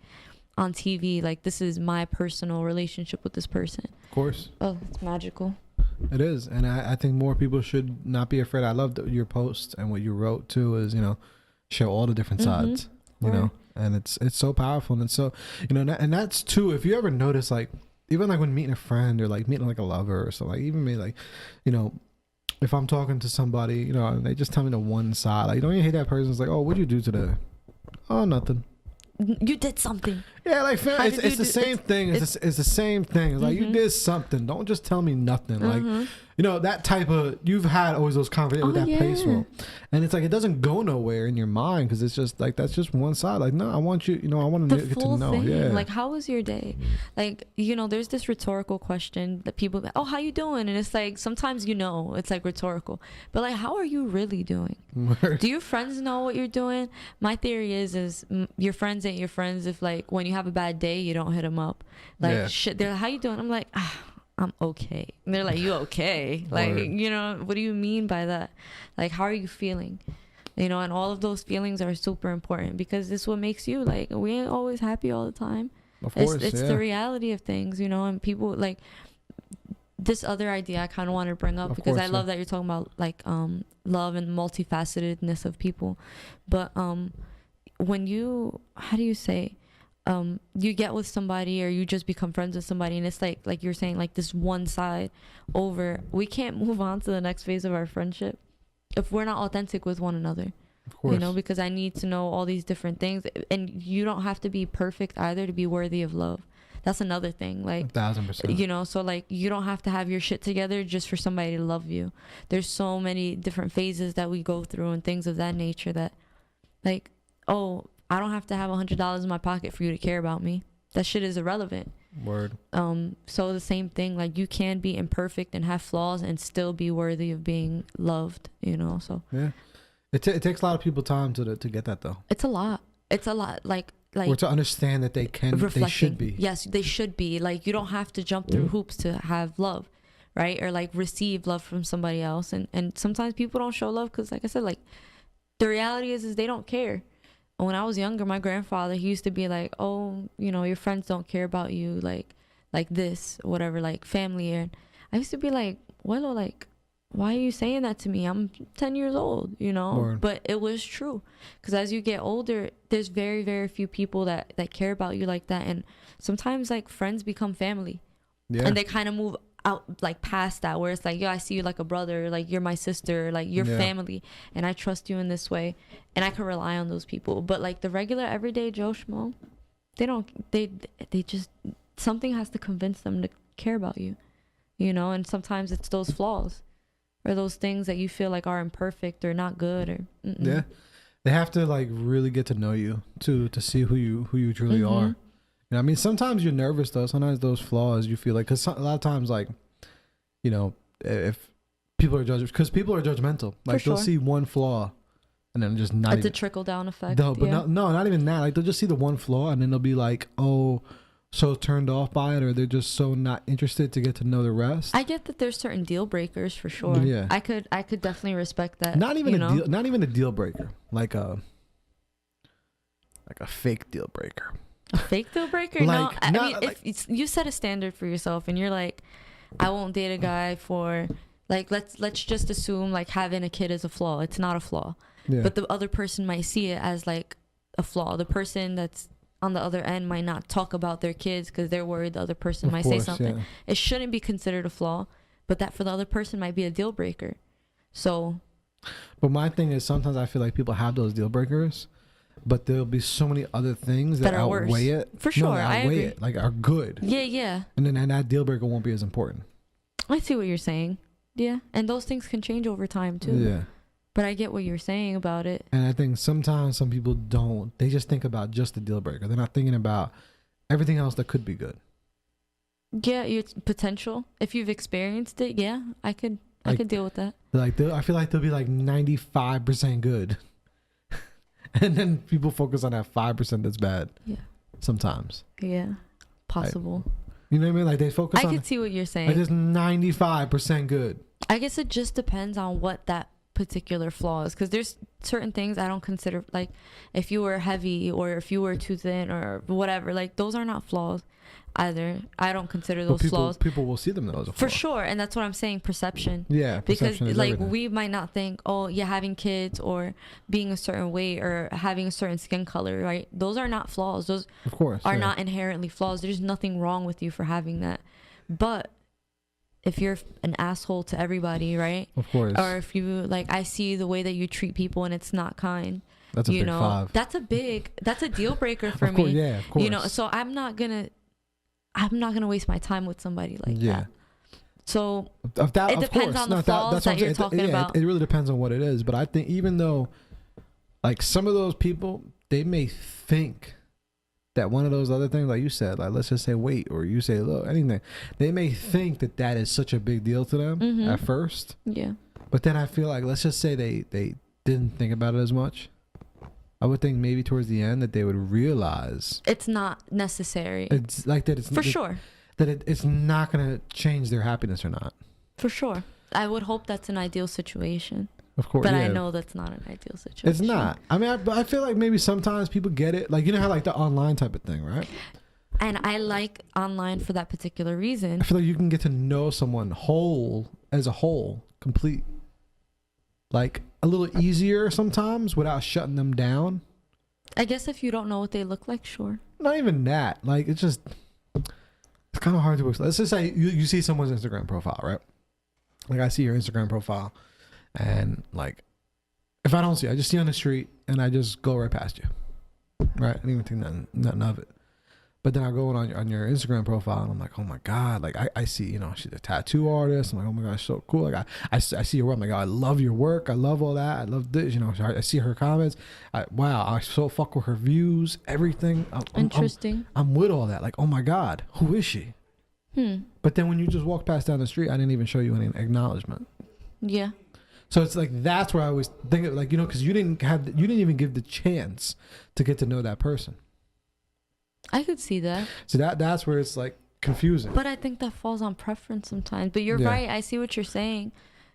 on TV. Like, this is my personal relationship with this person. Of course. Oh, it's magical. It is. And I think more people should not be afraid. I loved your post, and what you wrote too is, you know, show all the different sides, you know, and it's so powerful. And it's so, you know, and that's too, if you ever notice, like, even like when meeting a friend or like meeting like a lover or something, like even me, like, you know, if I'm talking to somebody, you know, and they just tell me the one side, like, don't you hate that person's like, oh, what'd you do today? Oh, nothing. You did something. Yeah, like, it's the same thing. It's the same thing. It's like, you did something. Don't just tell me nothing. Like, you know, that type of, you've had always those conversations with that placement. And it's like, it doesn't go nowhere in your mind, because it's just like, that's just one side. Like, no, I want you, you know, I want to get to know. Thing. Yeah. Like, how was your day? Like, you know, there's this rhetorical question that people, oh, how you doing? And it's like, sometimes, you know, it's like rhetorical, but like, how are you really doing? Do your friends know what you're doing? My theory is your friends ain't your friends if, like, when you have a bad day, you don't hit them up. Like, shit, they're like, how you doing? I'm like, I'm okay. And they're like, you okay? Like, you know, what do you mean by that? Like, how are you feeling? You know, and all of those feelings are super important, because this is what makes you, like, we ain't always happy all the time. Of course, it's the reality of things, you know. And people, like, this other idea I kind of want to bring up, because I love that you're talking about, like, love and multifacetedness of people. But when you, how do you say, you get with somebody or you just become friends with somebody, and it's like you're saying, like, this one side over, we can't move on to the next phase of our friendship if we're not authentic with one another. Of course. You know, because I need to know all these different things, and you don't have to be perfect either to be worthy of love. That's another thing. Like, 1000%. You know, so like, you don't have to have your shit together just for somebody to love you. There's so many different phases that we go through and things of that nature that, like, oh, I don't have to have $100 in my pocket for you to care about me. That shit is irrelevant. Word. So the same thing, like, you can be imperfect and have flaws and still be worthy of being loved, you know. So yeah, it takes a lot of people time to get that, though. It's a lot. Like, or to understand that they should be. Yes, they should be. Like, you don't have to jump through hoops to have love, right? Or like receive love from somebody else. And sometimes people don't show love because, like I said, like, the reality is they don't care. When I was younger, my grandfather, he used to be like, oh, you know, your friends don't care about you, like this, whatever, like family. And I used to be like, well, like, why are you saying that to me? I'm 10 years old, you know. Lord. But it was true, because as you get older, there's very, very few people that care about you like that. And sometimes, like, friends become family. Yeah. And they kind of move out, like, past that, where it's like, yo, I see you like a brother, like, you're my sister, like, you're family, and I trust you in this way, and I can rely on those people. But like the regular everyday Joe Schmo, they just, something has to convince them to care about you, you know. And sometimes it's those flaws or those things that you feel like are imperfect or not good, or yeah, they have to, like, really get to know you to see who you truly are. You know, I mean, sometimes you're nervous, though. Sometimes those flaws you feel like, because a lot of times, like, you know, if people are judgmental, like, they'll see one flaw and then just not. It's a trickle down effect. No, but no, not even that. Like, they'll just see the one flaw and then they'll be like, oh, so turned off by it, or they're just so not interested to get to know the rest. I get that there's certain deal breakers for sure. Yeah, I could definitely respect that. Not even not even a deal breaker, like a fake deal breaker. A fake deal breaker? Like, no, I mean, if you set a standard for yourself and you're like, I won't date a guy for, like, let's just assume, like, having a kid is a flaw. It's not a flaw, but the other person might see it as, like, a flaw. The person that's on the other end might not talk about their kids because they're worried the other person might say something. Yeah. It shouldn't be considered a flaw, but that for the other person might be a deal breaker. So, but my thing is, sometimes I feel like people have those deal breakers, but there'll be so many other things that outweigh worse. It. For sure, I agree. It, like, are good. Yeah. And then that deal breaker won't be as important. I see what you're saying. Yeah, and those things can change over time too. Yeah. But I get what you're saying about it. And I think sometimes some people don't. They just think about just the deal breaker. They're not thinking about everything else that could be good. Yeah, it's potential. If you've experienced it, yeah, I could deal with that. Like, I feel like they'll be like 95% good. And then people focus on that 5% that's bad. Yeah. sometimes. Yeah, possible. You know what I mean? Like they focus I on could see what you're saying. like it's 95% good. I guess it just depends on what that particular flaw is, because there's certain things I don't consider, like if you were heavy or if you were too thin or whatever, like those are not flaws either. I don't consider those flaws. People will see them as a flaw. For sure. And that's what I'm saying, perception. Yeah, because like everything. we might not think, oh yeah, having kids or being a certain weight or having a certain skin color, right? Those are not flaws. Those of course are not inherently flaws. There's nothing wrong with you for having that. But if you're an asshole to everybody, right? Of course. Or if you like, I see the way that you treat people and it's not kind. That's a big 5. That's a deal breaker for of course, me. Yeah, of course. You know, so I'm not gonna waste my time with somebody like that. So it depends on the flaws that you're talking about. It really depends on what it is. But I think even though, like some of those people, they may think that one of those other things, like you said, like let's just say weight, or you say look, anything, they may think that is such a big deal to them at first. Yeah. But then I feel like, let's just say they didn't think about it as much. I would think maybe towards the end that they would realize it's not necessary. It's like that. It's for sure that it's not going to change their happiness or not. For sure. I would hope that's an ideal situation. Of course, but I know that's not an ideal situation. It's not. I mean, I feel like maybe sometimes people get it, like you know how like the online type of thing, right? And I like online for that particular reason. I feel like you can get to know someone as a whole, complete, like a little easier sometimes without shutting them down. I guess if you don't know what they look like, sure. Not even that. Like it's kind of hard to explain. Let's just say you see someone's Instagram profile, right? Like I see your Instagram profile. And like, if I don't see, I just see you on the street and I just go right past you, right? I didn't even think nothing of it. But then I go on your Instagram profile and I'm like, oh my god, like I see, you know, she's a tattoo artist. I'm like, oh my gosh, so cool. Like I see your work. I'm like, oh, I love your work. I love all that. I love this. You know, I see her comments. Wow, I so fuck with her views, everything. Interesting. I'm with all that. Like, oh my god, who is she? But then when you just walk past down the street, I didn't even show you any acknowledgement. Yeah. So it's like that's where I always think of, like, you know, because you didn't even give the chance to get to know that person. I could see that. So that's where it's like confusing. But I think that falls on preference sometimes. But you're right. I see what you're saying.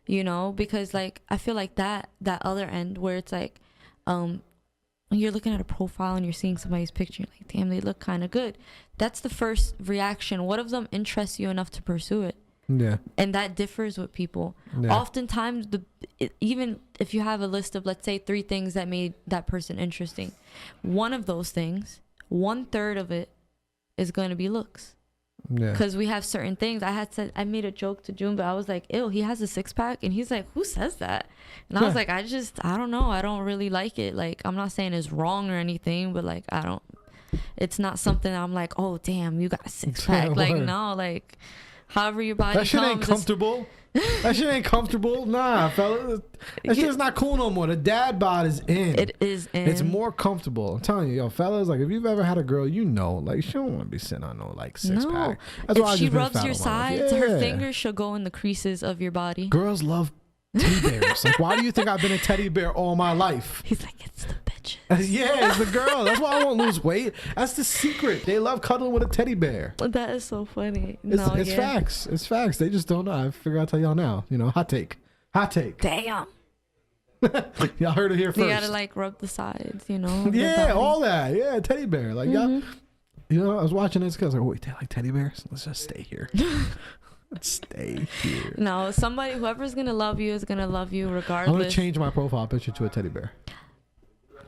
You know, because like I feel like that other end where it's like, you're looking at a profile and you're seeing somebody's picture, you're like, damn, they look kind of good. That's the first reaction. What of them interests you enough to pursue it? Yeah. And that differs with people. Yeah. Oftentimes, even if you have a list of, let's say, 3 things that made that person interesting, one of those things, 1/3 of it is going to be looks. Yeah. Because we have certain things. I made a joke to June, but I was like, ew, he has a 6-pack. And he's like, who says that? And I was like, I don't know. I don't really like it. Like, I'm not saying it's wrong or anything, but like, it's not something I'm like, oh, damn, you got a 6-pack. Like, no, like, however your body that shit ain't comfortable. That shit ain't comfortable. Nah, fella. That shit's not cool no more. The dad bod is in. It is in. It's more comfortable. I'm telling you, yo, fellas, like if you've ever had a girl, you know, like she don't want to be sitting on no like 6-pack. That's why if she rubs your sides, her fingers should go in the creases of your body. Girls love teddy bears. Like, why do you think I've been a teddy bear all my life? He's like, it's the bitches. Yeah, it's the girl. That's why I won't lose weight. That's the secret. They love cuddling with a teddy bear. That is so funny. It's facts. It's facts. They just don't know. I figure I'll tell y'all now. You know, hot take. Damn. Y'all heard it here first. You gotta like rub the sides, you know. Yeah, all that. Yeah, teddy bear. Like, y'all, you know, I was watching this because I was like, wait, they like teddy bears? Let's just stay here. Let's stay here. No, whoever's gonna love you is gonna love you regardless. I'm gonna change my profile picture to a teddy bear.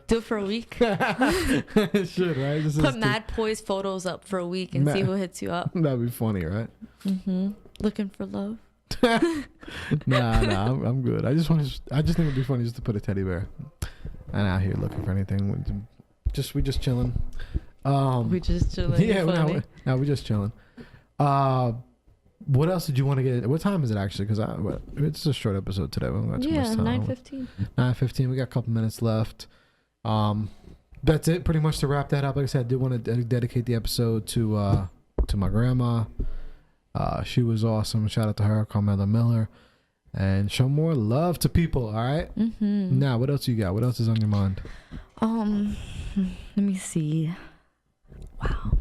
Do it for a week. Should, right? Put mad poised photos up for a week and see who hits you up. That'd be funny, right? Looking for love. Nah, I'm good. I just think it'd be funny just to put a teddy bear. And out here looking for anything. We just chilling. We just chilling. Yeah, we just chilling. What else did you want to get into? What time is it actually? Because it's a short episode today. We got too much time. 9:15. 9:15. We got a couple minutes left. That's it pretty much to wrap that up. Like I said, I did want to dedicate the episode to my grandma. She was awesome. Shout out to her, Carmela Miller. And show more love to people, all right? Now, what else you got? What else is on your mind? Let me see. Wow.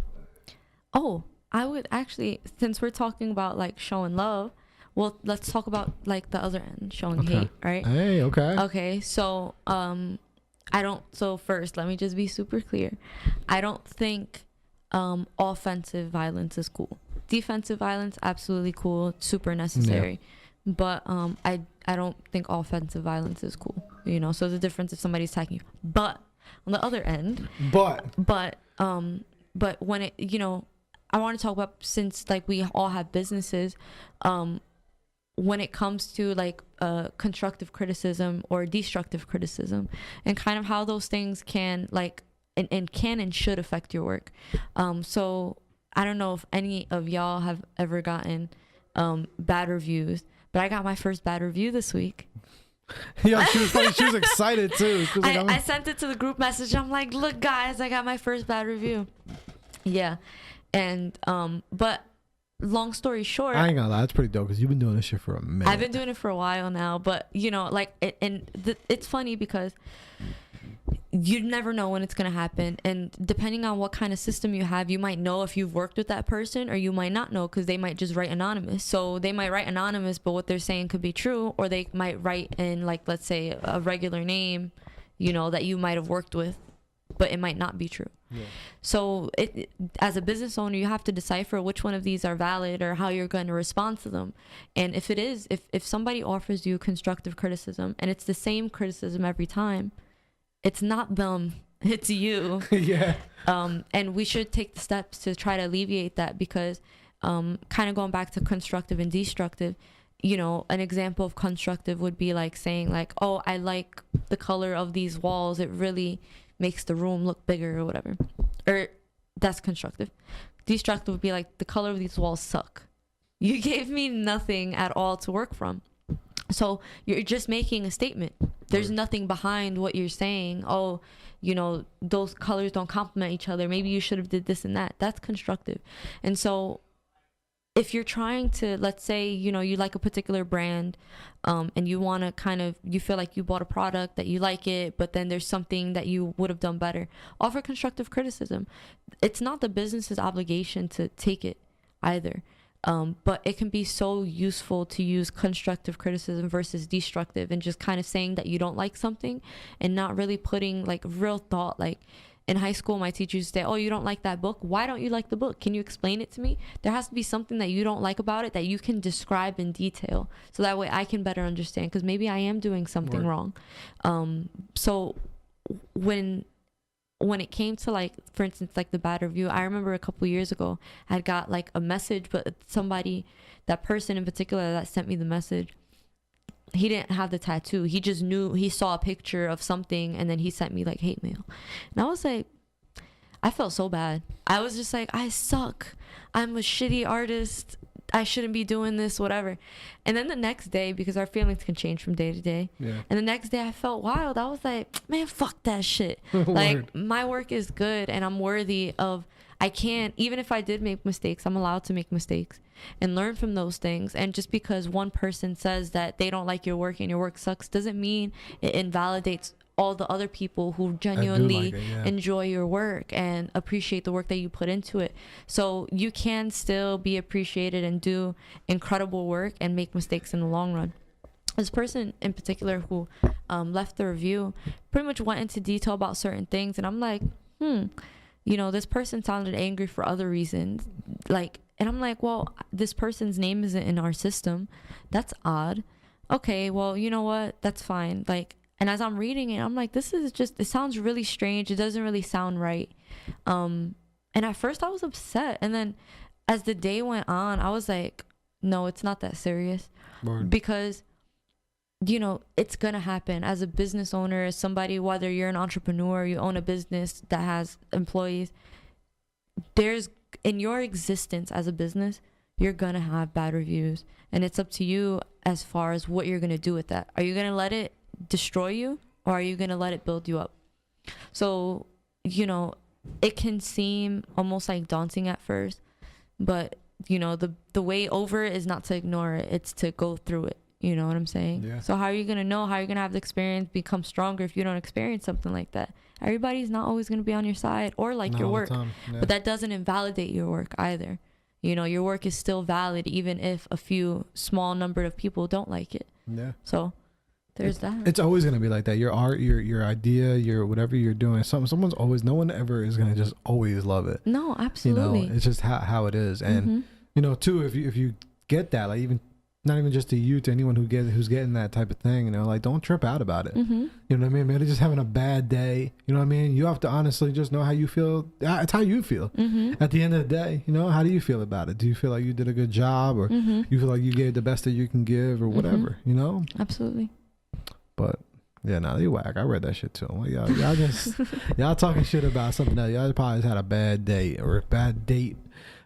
Oh, I would actually, since we're talking about like showing love, well, let's talk about like the other end, showing hate, right? Hey, okay. Okay, so so first, let me just be super clear. I don't think offensive violence is cool. Defensive violence, absolutely cool, super necessary. Yeah. But I don't think offensive violence is cool. You know, so there's a difference if somebody's attacking you. But on the other end, but when it, you know, I want to talk about, since like we all have businesses, when it comes to like constructive criticism or destructive criticism, and kind of how those things can like and can and should affect your work. So I don't know if any of y'all have ever gotten bad reviews, but I got my first bad review this week. Yeah, she was funny. She was excited too. Was like, I sent it to the group message. I'm like, look guys, I got my first bad review. Yeah. And but long story short, I ain't gonna lie, that's pretty dope because you've been doing this shit for a minute. I've been doing it for a while now, but you know, like it's funny because you never know when it's gonna happen, and depending on what kind of system you have, you might know if you've worked with that person, or you might not know because they might just write anonymous. So they might write anonymous, but what they're saying could be true, or they might write in like, let's say, a regular name, you know, that you might have worked with, but it might not be true. Yeah. So as a business owner, you have to decipher which one of these are valid or how you're going to respond to them. And if it is, if somebody offers you constructive criticism and it's the same criticism every time, it's not them, it's you. Yeah. And we should take the steps to try to alleviate that, because kind of going back to constructive and destructive, you know, an example of constructive would be like saying like, oh, I like the color of these walls, it really makes the room look bigger or whatever, or that's constructive. Destructive would be like, the color of these walls suck, you gave me nothing at all to work from. So you're just making a statement, there's nothing behind what you're saying. Oh, you know, those colors don't complement each other, maybe you should have did this and that. That's constructive. And so if you're trying to, let's say, you know, you like a particular brand, and you want to kind of, you feel like you bought a product that you like it, but then there's something that you would have done better, offer constructive criticism. It's not the business's obligation to take it either. But it can be so useful to use constructive criticism versus destructive, and just kind of saying that you don't like something and not really putting like real thought. Like in high school, my teachers used to say, oh, you don't like that book? Why don't you like the book? Can you explain it to me? There has to be something that you don't like about it that you can describe in detail, so that way I can better understand, because maybe I am doing something wrong. So when it came to, like, for instance, like the bad review, I remember a couple years ago I had got like a message, but somebody, that person in particular that sent me the message, he didn't have the tattoo. He just knew, he saw a picture of something and then he sent me like hate mail. And I was like, I felt so bad. I was just like, I suck, I'm a shitty artist, I shouldn't be doing this, whatever. And then the next day, because our feelings can change from day to day, and the next day I felt wild. I was like, man, fuck that shit. Like, my work is good and I'm worthy of, I can't, even if I did make mistakes, I'm allowed to make mistakes and learn from those things. And just because one person says that they don't like your work and your work sucks doesn't mean it invalidates all the other people who genuinely enjoy your work and appreciate the work that you put into it. So you can still be appreciated and do incredible work and make mistakes in the long run. This person in particular who left the review pretty much went into detail about certain things, and I'm like, you know, this person sounded angry for other reasons. Like, and I'm like, well, this person's name isn't in our system. That's odd. Okay, well, you know what? That's fine. Like, and as I'm reading it, I'm like, this is just, it sounds really strange. It doesn't really sound right. And at first I was upset. And then as the day went on, I was like, no, it's not that serious. Word. Because, you know, it's going to happen. As a business owner, as somebody, whether you're an entrepreneur, you own a business that has employees, there's, in your existence as a business, you're going to have bad reviews. And it's up to you as far as what you're going to do with that. Are you going to let it destroy you, or are you going to let it build you up? So, you know, it can seem almost like daunting at first, but, you know, the way over it is not to ignore it, it's to go through it You know what I'm saying? Yeah. So how are you going to know? How are you going to have the experience become stronger if you don't experience something like that? Everybody's not always going to be on your side or like Not your all the work. time. Yeah. But that doesn't invalidate your work either. You know, your work is still valid even if a few small number of people don't like it. Yeah. So there's that. It's always gonna be like that. Your art, your idea, your whatever you're doing. Someone's always. No one ever is gonna just always love it. No, absolutely. You know, it's just how it is. And you know, too, if you get that, like even not even just to you, to anyone who's getting that type of thing, you know, like don't trip out about it. You know what I mean? Maybe just having a bad day. You know what I mean? You have to honestly just know how you feel. It's how you feel. At the end of the day, you know, how do you feel about it? Do you feel like you did a good job, or you feel like you gave the best that you can give, or whatever? You know? Absolutely. But yeah, nah, they whack. I read that shit too. I'm like, y'all just y'all talking shit about something that y'all probably just had a bad day or a bad date.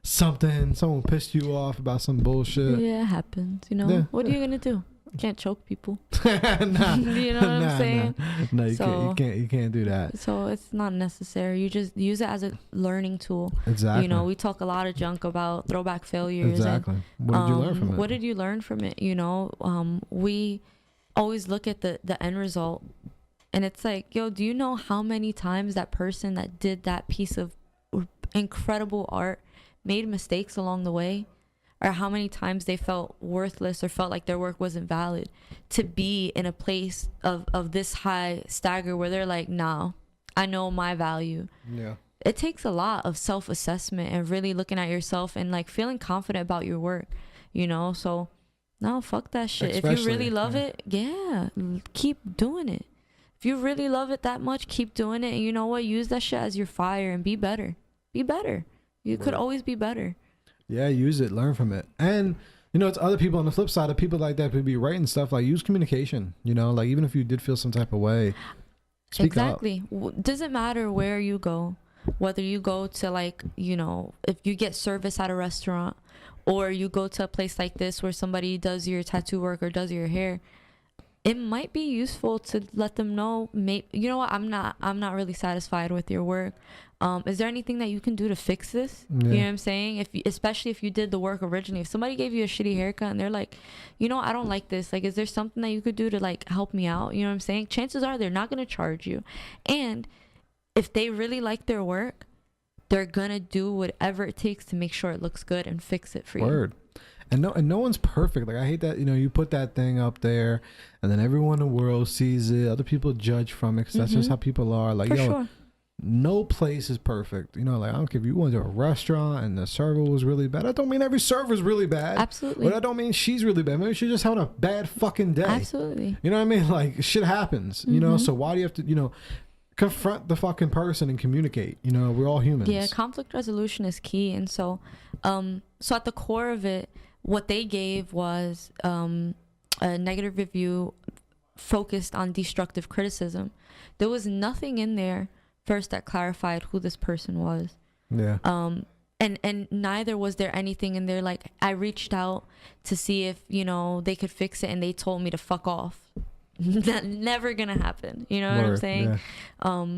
Someone pissed you off about some bullshit. Yeah, it happens. You know, Yeah, what are you gonna do? You can't choke people. Nah, You know what I'm saying? No, you So- can't. You can't do that. So it's not necessary. You just use it as a learning tool. Exactly. You know, we talk a lot of junk about throwback failures. Exactly. What did you learn from it? What did you learn from it? You know, we always look at the end result, and it's like, yo, do you know how many times that person that did that piece of incredible art made mistakes along the way? Or how many times they felt worthless or felt like their work wasn't valid, to be in a place of this high stagger where they're like, nah, I know my value. Yeah. It takes a lot of self-assessment and really looking at yourself and like feeling confident about your work, you know? So no, fuck that shit. If you really love it, keep doing it. If you really love it that much, keep doing it. And you know what? Use that shit as your fire and be better. Be better. You could always be better. Yeah, use it, learn from it. And you know, it's other people on the flip side of people like that who be writing stuff, like use communication, you know, like even if you did feel some type of way, speak up. Doesn't matter where you go, whether you go to like, you know, if you get service at a restaurant or you go to a place like this where somebody does your tattoo work or does your hair, it might be useful to let them know, you know what, I'm not really satisfied with your work. Is there anything that you can do to fix this? Yeah. You know what I'm saying? Especially if you did the work originally. If somebody gave you a shitty haircut and they're like, you know, I don't like this. Like, is there something that you could do to like help me out? You know what I'm saying? Chances are they're not going to charge you. And if they really like their work, they're going to do whatever it takes to make sure it looks good and fix it for you. Word. And no one's perfect. Like, I hate that, you know, you put that thing up there and then everyone in the world sees it. Other people judge from it because that's just how people are. Like, For yo, sure. no place is perfect. You know, like, I don't care if you went to a restaurant and the server was really bad. That don't mean every server's really bad. Absolutely. Or that don't mean she's really bad. Maybe she's just having a bad fucking day. Absolutely. You know what I mean? Like, shit happens, you know? So why do you have to, you know, confront the fucking person and communicate? You know, we're all humans. Yeah, conflict resolution is key. And so at the core of it, what they gave was a negative review focused on destructive criticism. There was nothing in there first that clarified who this person was. Yeah. And neither was there anything in there like, I reached out to see if, you know, they could fix it and they told me to fuck off. That never gonna happen. You know what I'm saying? Yeah.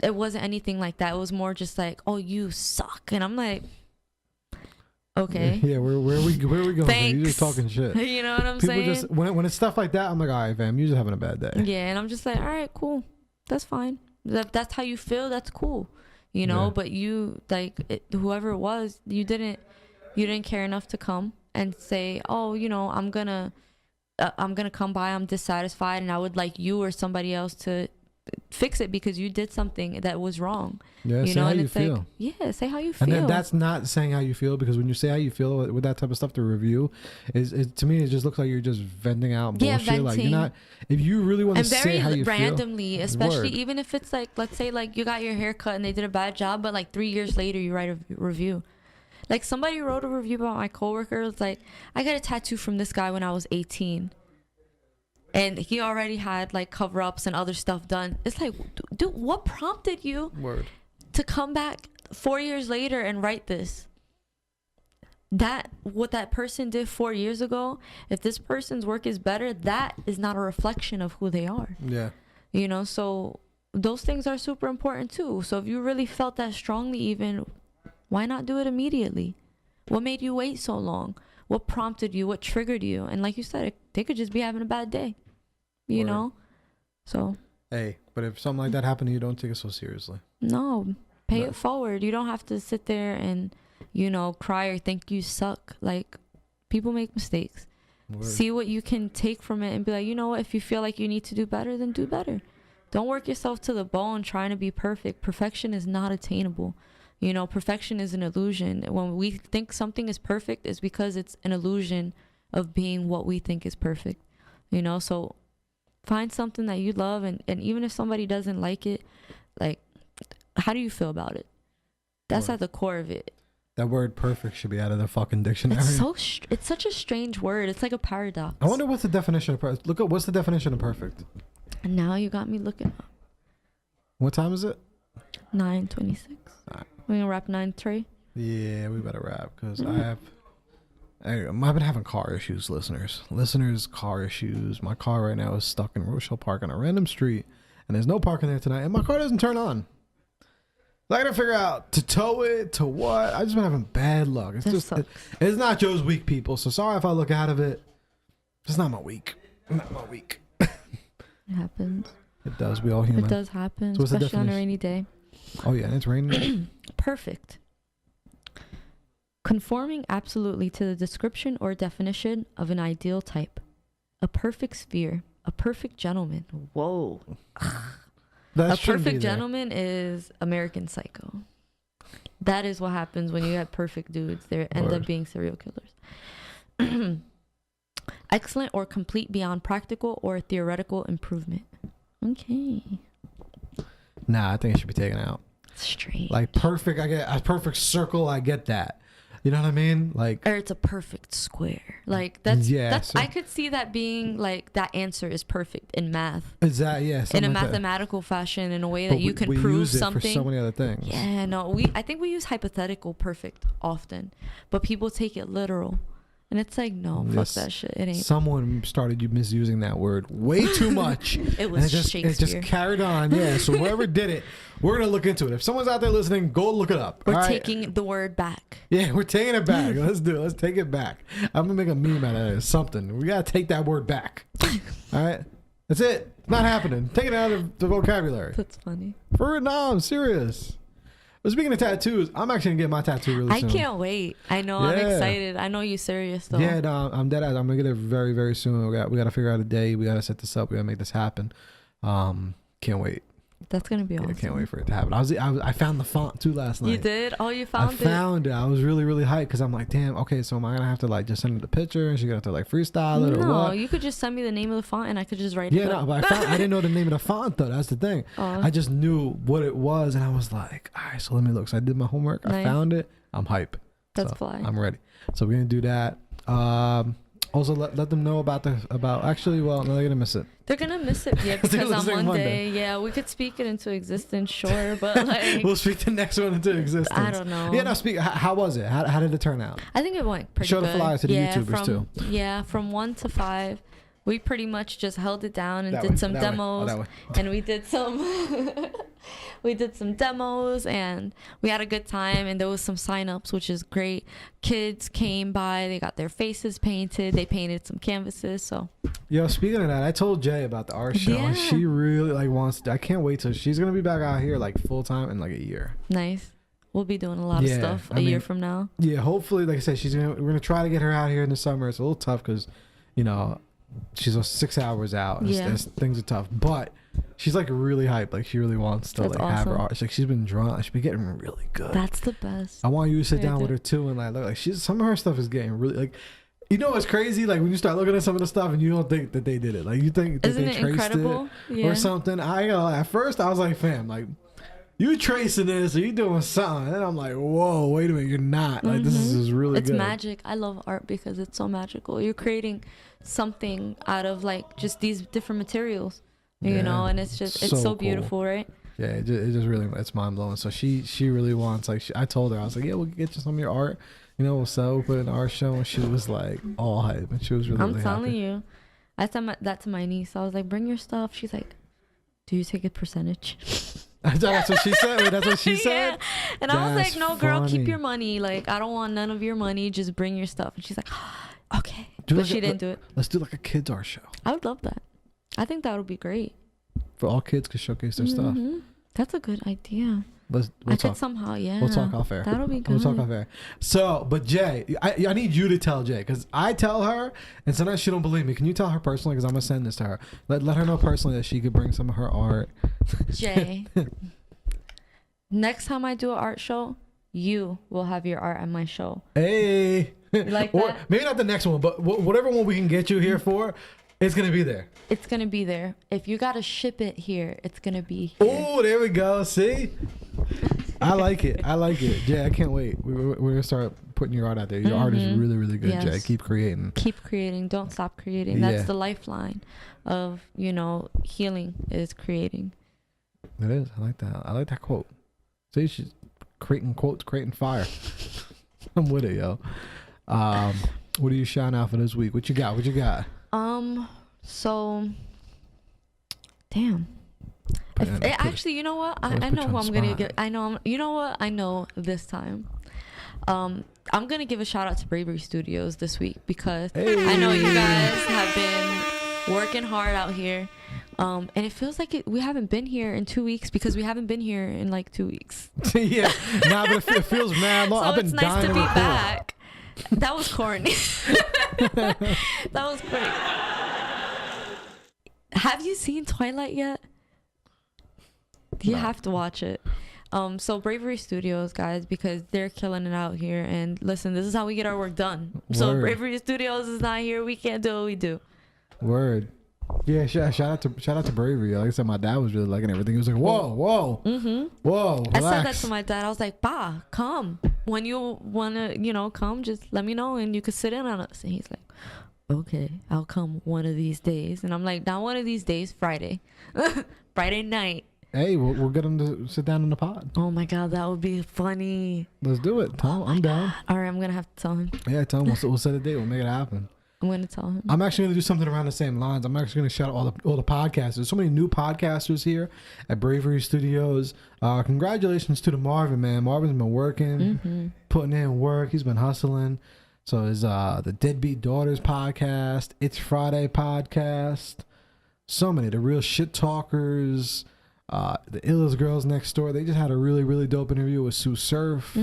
It wasn't anything like that. It was more just like, oh, you suck. And I'm like, okay. Yeah, where are we going? Thanks. You're just talking shit. You know what I'm People saying? just when it's stuff like that, I'm like, all right, fam, you're just having a bad day. Yeah, and I'm just like, all right, cool, that's fine. That's how you feel. That's cool, you know. Yeah. But you whoever it was, you didn't care enough to come and say, oh, you know, I'm gonna come by. I'm dissatisfied, and I would like you or somebody else to fix it because you did something that was wrong. Yeah, you say know, how and you it's feel. like, yeah, say how you feel. And then that's not saying how you feel, because when you say how you feel with that type of stuff to review, is to me it just looks like you're just venting out bullshit. venting. Like, you're not. If you really want to and say very how you randomly, feel, especially word. even if it's like, let's say like you got your hair cut and they did a bad job, but like 3 years later you write a review. Like somebody wrote a review about my coworker. It's like, I got a tattoo from this guy when I was 18. And he already had like cover-ups and other stuff done. It's like, dude, what prompted you Word. to come back 4 years later and write this? What that person did 4 years ago, if this person's work is better, that is not a reflection of who they are. Yeah. You know, so those things are super important too. So if you really felt that strongly, even, why not do it immediately? What made you wait so long? What made you wait 4 years? You know what I'm saying? So, What prompted you? What triggered you? And like you said, they could just be having a bad day, you know? So. Hey, but if something like that happened to you, don't take it so seriously. No, pay it forward. You don't have to sit there and, you know, cry or think you suck. Like, people make mistakes. Word. See what you can take from it and be like, you know what? If you feel like you need to do better, then do better. Don't work yourself to the bone trying to be perfect. Perfection is not attainable. You know, perfection is an illusion. When we think something is perfect, it's because it's an illusion of being what we think is perfect. You know, so find something that you love, and even if somebody doesn't like it, like, how do you feel about it? That's at the core of it. That word perfect should be out of the fucking dictionary. It's such a strange word. It's like a paradox. I wonder what's the definition of perfect. Look up, what's the definition of perfect? And now you got me looking up. What time is it? 9:26. Right. We gonna wrap 9:03? Yeah, we better wrap because I've been having car issues, listeners, car issues. My car right now is stuck in Rochelle Park on a random street, and there's no parking there tonight, and my car doesn't turn on. I gotta figure out to tow it, to what. I just been having bad luck. It's not Joe's week, people. So sorry if I look out of it. It's not my week. Not my week. It happens. It does. We all human. It does happen, So especially on a rainy day. Oh yeah, and it's raining. Perfect. Conforming absolutely to the description or definition of an ideal type. A perfect sphere. A perfect gentleman. Whoa. A perfect gentleman is American Psycho. That is what happens when you have perfect dudes. They end up being serial killers. Excellent or complete beyond practical or theoretical improvement. Okay. Nah, I think it should be taken out. Strange. Like perfect, I get a perfect circle. I get that. You know what I mean? Like, or it's a perfect square. Like that's so I could see that being like that answer is perfect in math. Is that in a like mathematical fashion, in a way that you can prove use it something. For so many other things. Yeah, no, I think we use hypothetical perfect often, but people take it literal. And it's like, no, fuck that shit. It ain't. Someone started misusing that word way too much. It was Shakespeare. It just carried on. Yeah. So whoever did it, we're gonna look into it. If someone's out there listening, go look it up. We're taking the word back. Yeah, we're taking it back. Let's do it. Let's take it back. I'm gonna make a meme out of it. Something. We gotta take that word back. All right. That's it. It's not happening. Take it out of the vocabulary. That's funny. No, I'm serious. But speaking of tattoos, I'm actually gonna get my tattoo really soon. I can't wait. I know. Yeah. I'm excited. I know you're serious though. Yeah, no, I'm dead ass. I'm gonna get it very, very soon. We gotta figure out a day. We gotta set this up. We gotta make this happen. Can't wait. That's gonna be awesome. I can't wait for it to happen. I found the font too last night. You did? Oh, you found it? I found it. I was really, really hyped because I'm like, damn. Okay, so am I gonna have to like just send her the picture and she's gonna have to like freestyle it or what? No, you could just send me the name of the font and I could just write it. Yeah, no, but I didn't know the name of the font though. That's the thing. I just knew what it was and I was like, all right, so let me look. So I did my homework. Nice. I found it. I'm hype. That's fly. I'm ready. So we're gonna do that. Also, let them know about actually, well, no, they're gonna miss it. They're gonna miss it, yeah, because on Monday, yeah, we could speak it into existence, sure, but like we'll speak the next one into existence. I don't know. Yeah, no, speak. How was it? How did it turn out? I think it went pretty good. Show the flyers to the YouTubers too. Yeah, from 1 to 5. We pretty much just held it down and did some demos, and we did some demos, and we had a good time, and there was some signups, which is great. Kids came by, they got their faces painted, they painted some canvases. So, yo, speaking of that, I told Jay about the art show, and she really like wants to. I can't wait till she's gonna be back out here like full time in like a year. Nice. We'll be doing a lot of stuff a year from now. Yeah, hopefully, like I said, we're gonna try to get her out here in the summer. It's a little tough because, you know, she's 6 hours out. Things are tough, but she's like really hyped. Like she really wants to have her art. She's been drawn. She's been getting really good. That's the best. I want you to sit down with her too and like look. Like some of her stuff is getting really like. You know what's crazy? Like when you start looking at some of the stuff and you don't think that they did it. Like you think that they traced it or something. At first I was like, fam, like you tracing this or you doing something, and I'm like, whoa, wait a minute, you're not. Like this is really good. It's magic. I love art because it's so magical. You're creating something out of like just these different materials, you know, and it's so beautiful, right? Yeah, it just really, it's mind blowing. So she really wants, like I told her, I was like, yeah, we'll get you some of your art, you know, we'll put it in an art show, and she was like all hype, and she was really I'm telling you, I said that to my niece. I was like, bring your stuff. She's like, do you take a percentage? That's what she said. Wait, that's what she said. And I was like, no, girl, keep your money. Like, I don't want none of your money. Just bring your stuff. And she's like, But she didn't do it. Let's do like a kids art show. I would love that. I think that would be great. For all kids to showcase their stuff. That's a good idea. We'll could somehow, We'll talk off air. That'll be good. We'll talk off air. So, but Jay, I need you to tell Jay, because I tell her, and sometimes she don't believe me. Can you tell her personally? Because I'm gonna send this to her. Let her know personally that she could bring some of her art. Jay, next time I do an art show, you will have your art at my show. Hey, you like or that? Maybe not the next one, but whatever one we can get you here for. It's gonna be there. It's gonna be there. If you gotta ship it here, it's gonna be here. Oh, there we go. See, I like it. I like it, Jay. I can't wait. We're gonna start putting your art out there. Your art is really, really good, yes. Jay. Keep creating. Keep creating. Don't stop creating. That's the lifeline of healing is creating. It is. I like that. I like that quote. See, she's creating quotes, creating fire. I'm with it, yo. What are you shouting out for this week? What you got? So, damn. Actually, you know what? I know who I'm gonna get. You know what? I know this time. I'm gonna give a shout out to Bravery Studios this week because I know you guys have been working hard out here. And it feels like we haven't been here in 2 weeks because we haven't been here in like 2 weeks. Yeah, but it feels mad long. So I've been it's nice dying to be back. That was corny. That was corny. Have you seen Twilight yet? You have to watch it. So Bravery Studios, guys, because they're killing it out here. And listen, this is how we get our work done. Word. So Bravery Studios is not here. We can't do what we do. Word. Yeah, shout out to Bravery. Like I said, my dad was really liking everything. He was like, whoa, whoa, whoa. Relax. I said that to my dad. I was like, "Pa, come when you wanna, come. Just let me know, and you could sit in on us." And he's like, "Okay, I'll come one of these days." And I'm like, "Not one of these days. Friday, Friday night." Hey, we'll get him to sit down in the pod. Oh my God, that would be funny. Let's do it. Tell him I'm down. All right, I'm gonna have to tell him. Yeah, tell him we'll set a date. We'll make it happen. I'm going to tell him. I'm actually going to do something around the same lines. I'm actually going to shout out all the podcasters. There's so many new podcasters here at Bravery Studios. Congratulations to Marvin, man. Marvin's been working, putting in work. He's been hustling. So is the Deadbeat Daughters podcast, It's Friday podcast. So many. The Real Shit Talkers, the Illest Girls Next Door. They just had a really, really dope interview with Sue Surf.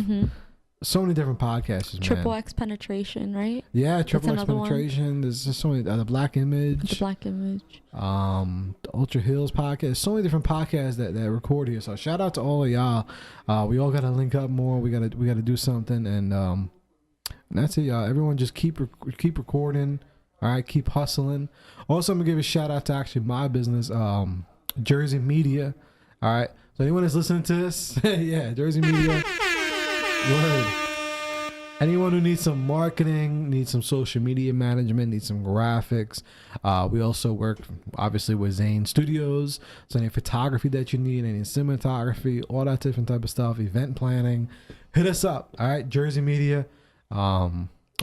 So many different podcasts, man. Triple X Penetration, right? Yeah, Triple X Penetration. One. There's just so many. The Black Image. The Black Image. The Ultra Hills podcast. So many different podcasts that record here. So shout out to all of y'all. We all gotta link up more. We gotta do something, and that's it, y'all. Everyone just keep recording. All right, keep hustling. Also, I'm gonna give a shout out to actually my business, Jersey Media. All right. So anyone that's listening to this, yeah, Jersey Media. Word. Anyone who needs some marketing, needs some social media management, needs some graphics. We also work obviously with Zane Studios. So any photography that you need, any cinematography, all that different type of stuff, event planning, hit us up. All right, Jersey Media.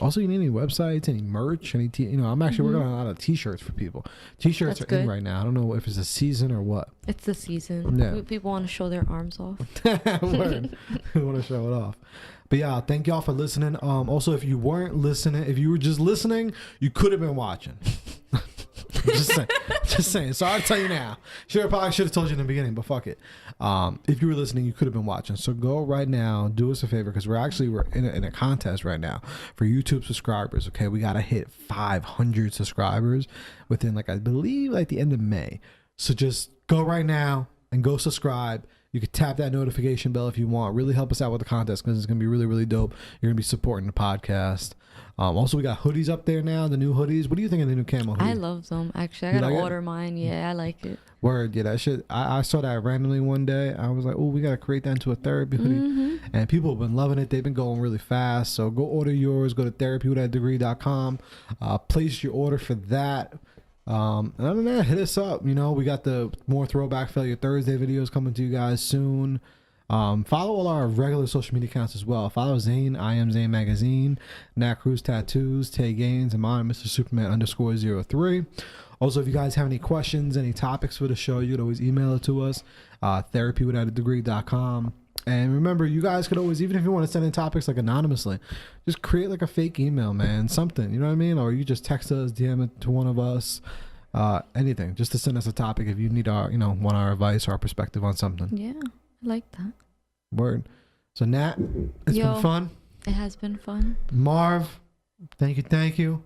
Also, you need any websites, any merch, any I'm actually working on a lot of t-shirts for people. T-shirts are in right now. I don't know if it's a season or what. It's the season. Yeah. People want to show their arms off. Word. They want to show it off. But yeah, thank y'all for listening. Also, if you weren't listening, if you were just listening, you could have been watching. Just saying. So I'll tell you now. Probably should have told you in the beginning, but fuck it. If you were listening, you could have been watching. So go right now, do us a favor, because we're in a contest right now for YouTube subscribers. Okay, we gotta hit 500 subscribers within I believe the end of May. So just go right now and go subscribe. You could tap that notification bell if you want. Really help us out with the contest because it's going to be really, really dope. You're going to be supporting the podcast. Also, we got hoodies up there now, the new hoodies. What do you think of the new camo hoodie? I love them, actually. I got to order mine. Yeah, I like it. Word. Yeah, that shit. I saw that randomly one day. I was like, oh, we got to create that into a therapy hoodie. And people have been loving it. They've been going really fast. So go order yours. Go to therapywithatdegree.com. Place your order for that. Other than that, hit us up. We got the more Throwback Failure Thursday videos coming to you guys soon. Follow all our regular social media accounts as well. Follow Zane, I Am Zane Magazine, Nat Cruz Tattoos, Tay Gaines, and mine, Mr. Superman _03. Also, if you guys have any questions, any topics for the show, you can always email it to us, therapywithoutadegree.com. And remember, you guys could always, even if you want to send in topics like anonymously, just create like a fake email, man, something, you know what I mean? Or you just text us, DM it to one of us, anything, just to send us a topic if you need our, want our advice or our perspective on something. Yeah, I like that. Word. So Nat, it's been fun. It has been fun. Marv, thank you.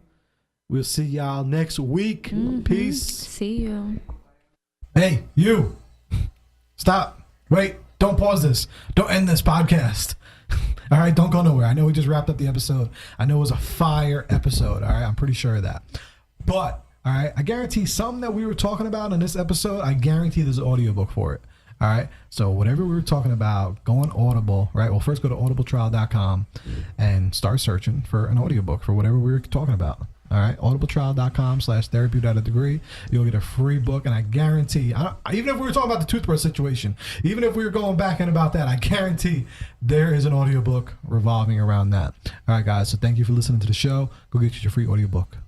We'll see y'all next week. Peace. See you. Hey, you. Stop. Wait. Don't pause this. Don't end this podcast. All right, don't go nowhere. I know we just wrapped up the episode. I know it was a fire episode. All right, I'm pretty sure of that. But, all right, I guarantee something that we were talking about in this episode, I guarantee there's an audiobook for it. All right, so whatever we were talking about, go on Audible, right? Well, first go to audibletrial.com and start searching for an audiobook for whatever we were talking about. All right, audibletrial.com/therapy without a degree. You'll get a free book, and I guarantee, even if we were talking about the toothbrush situation, even if we were going back in about that, I guarantee there is an audiobook revolving around that. All right, guys, so thank you for listening to the show. Go get your free audiobook.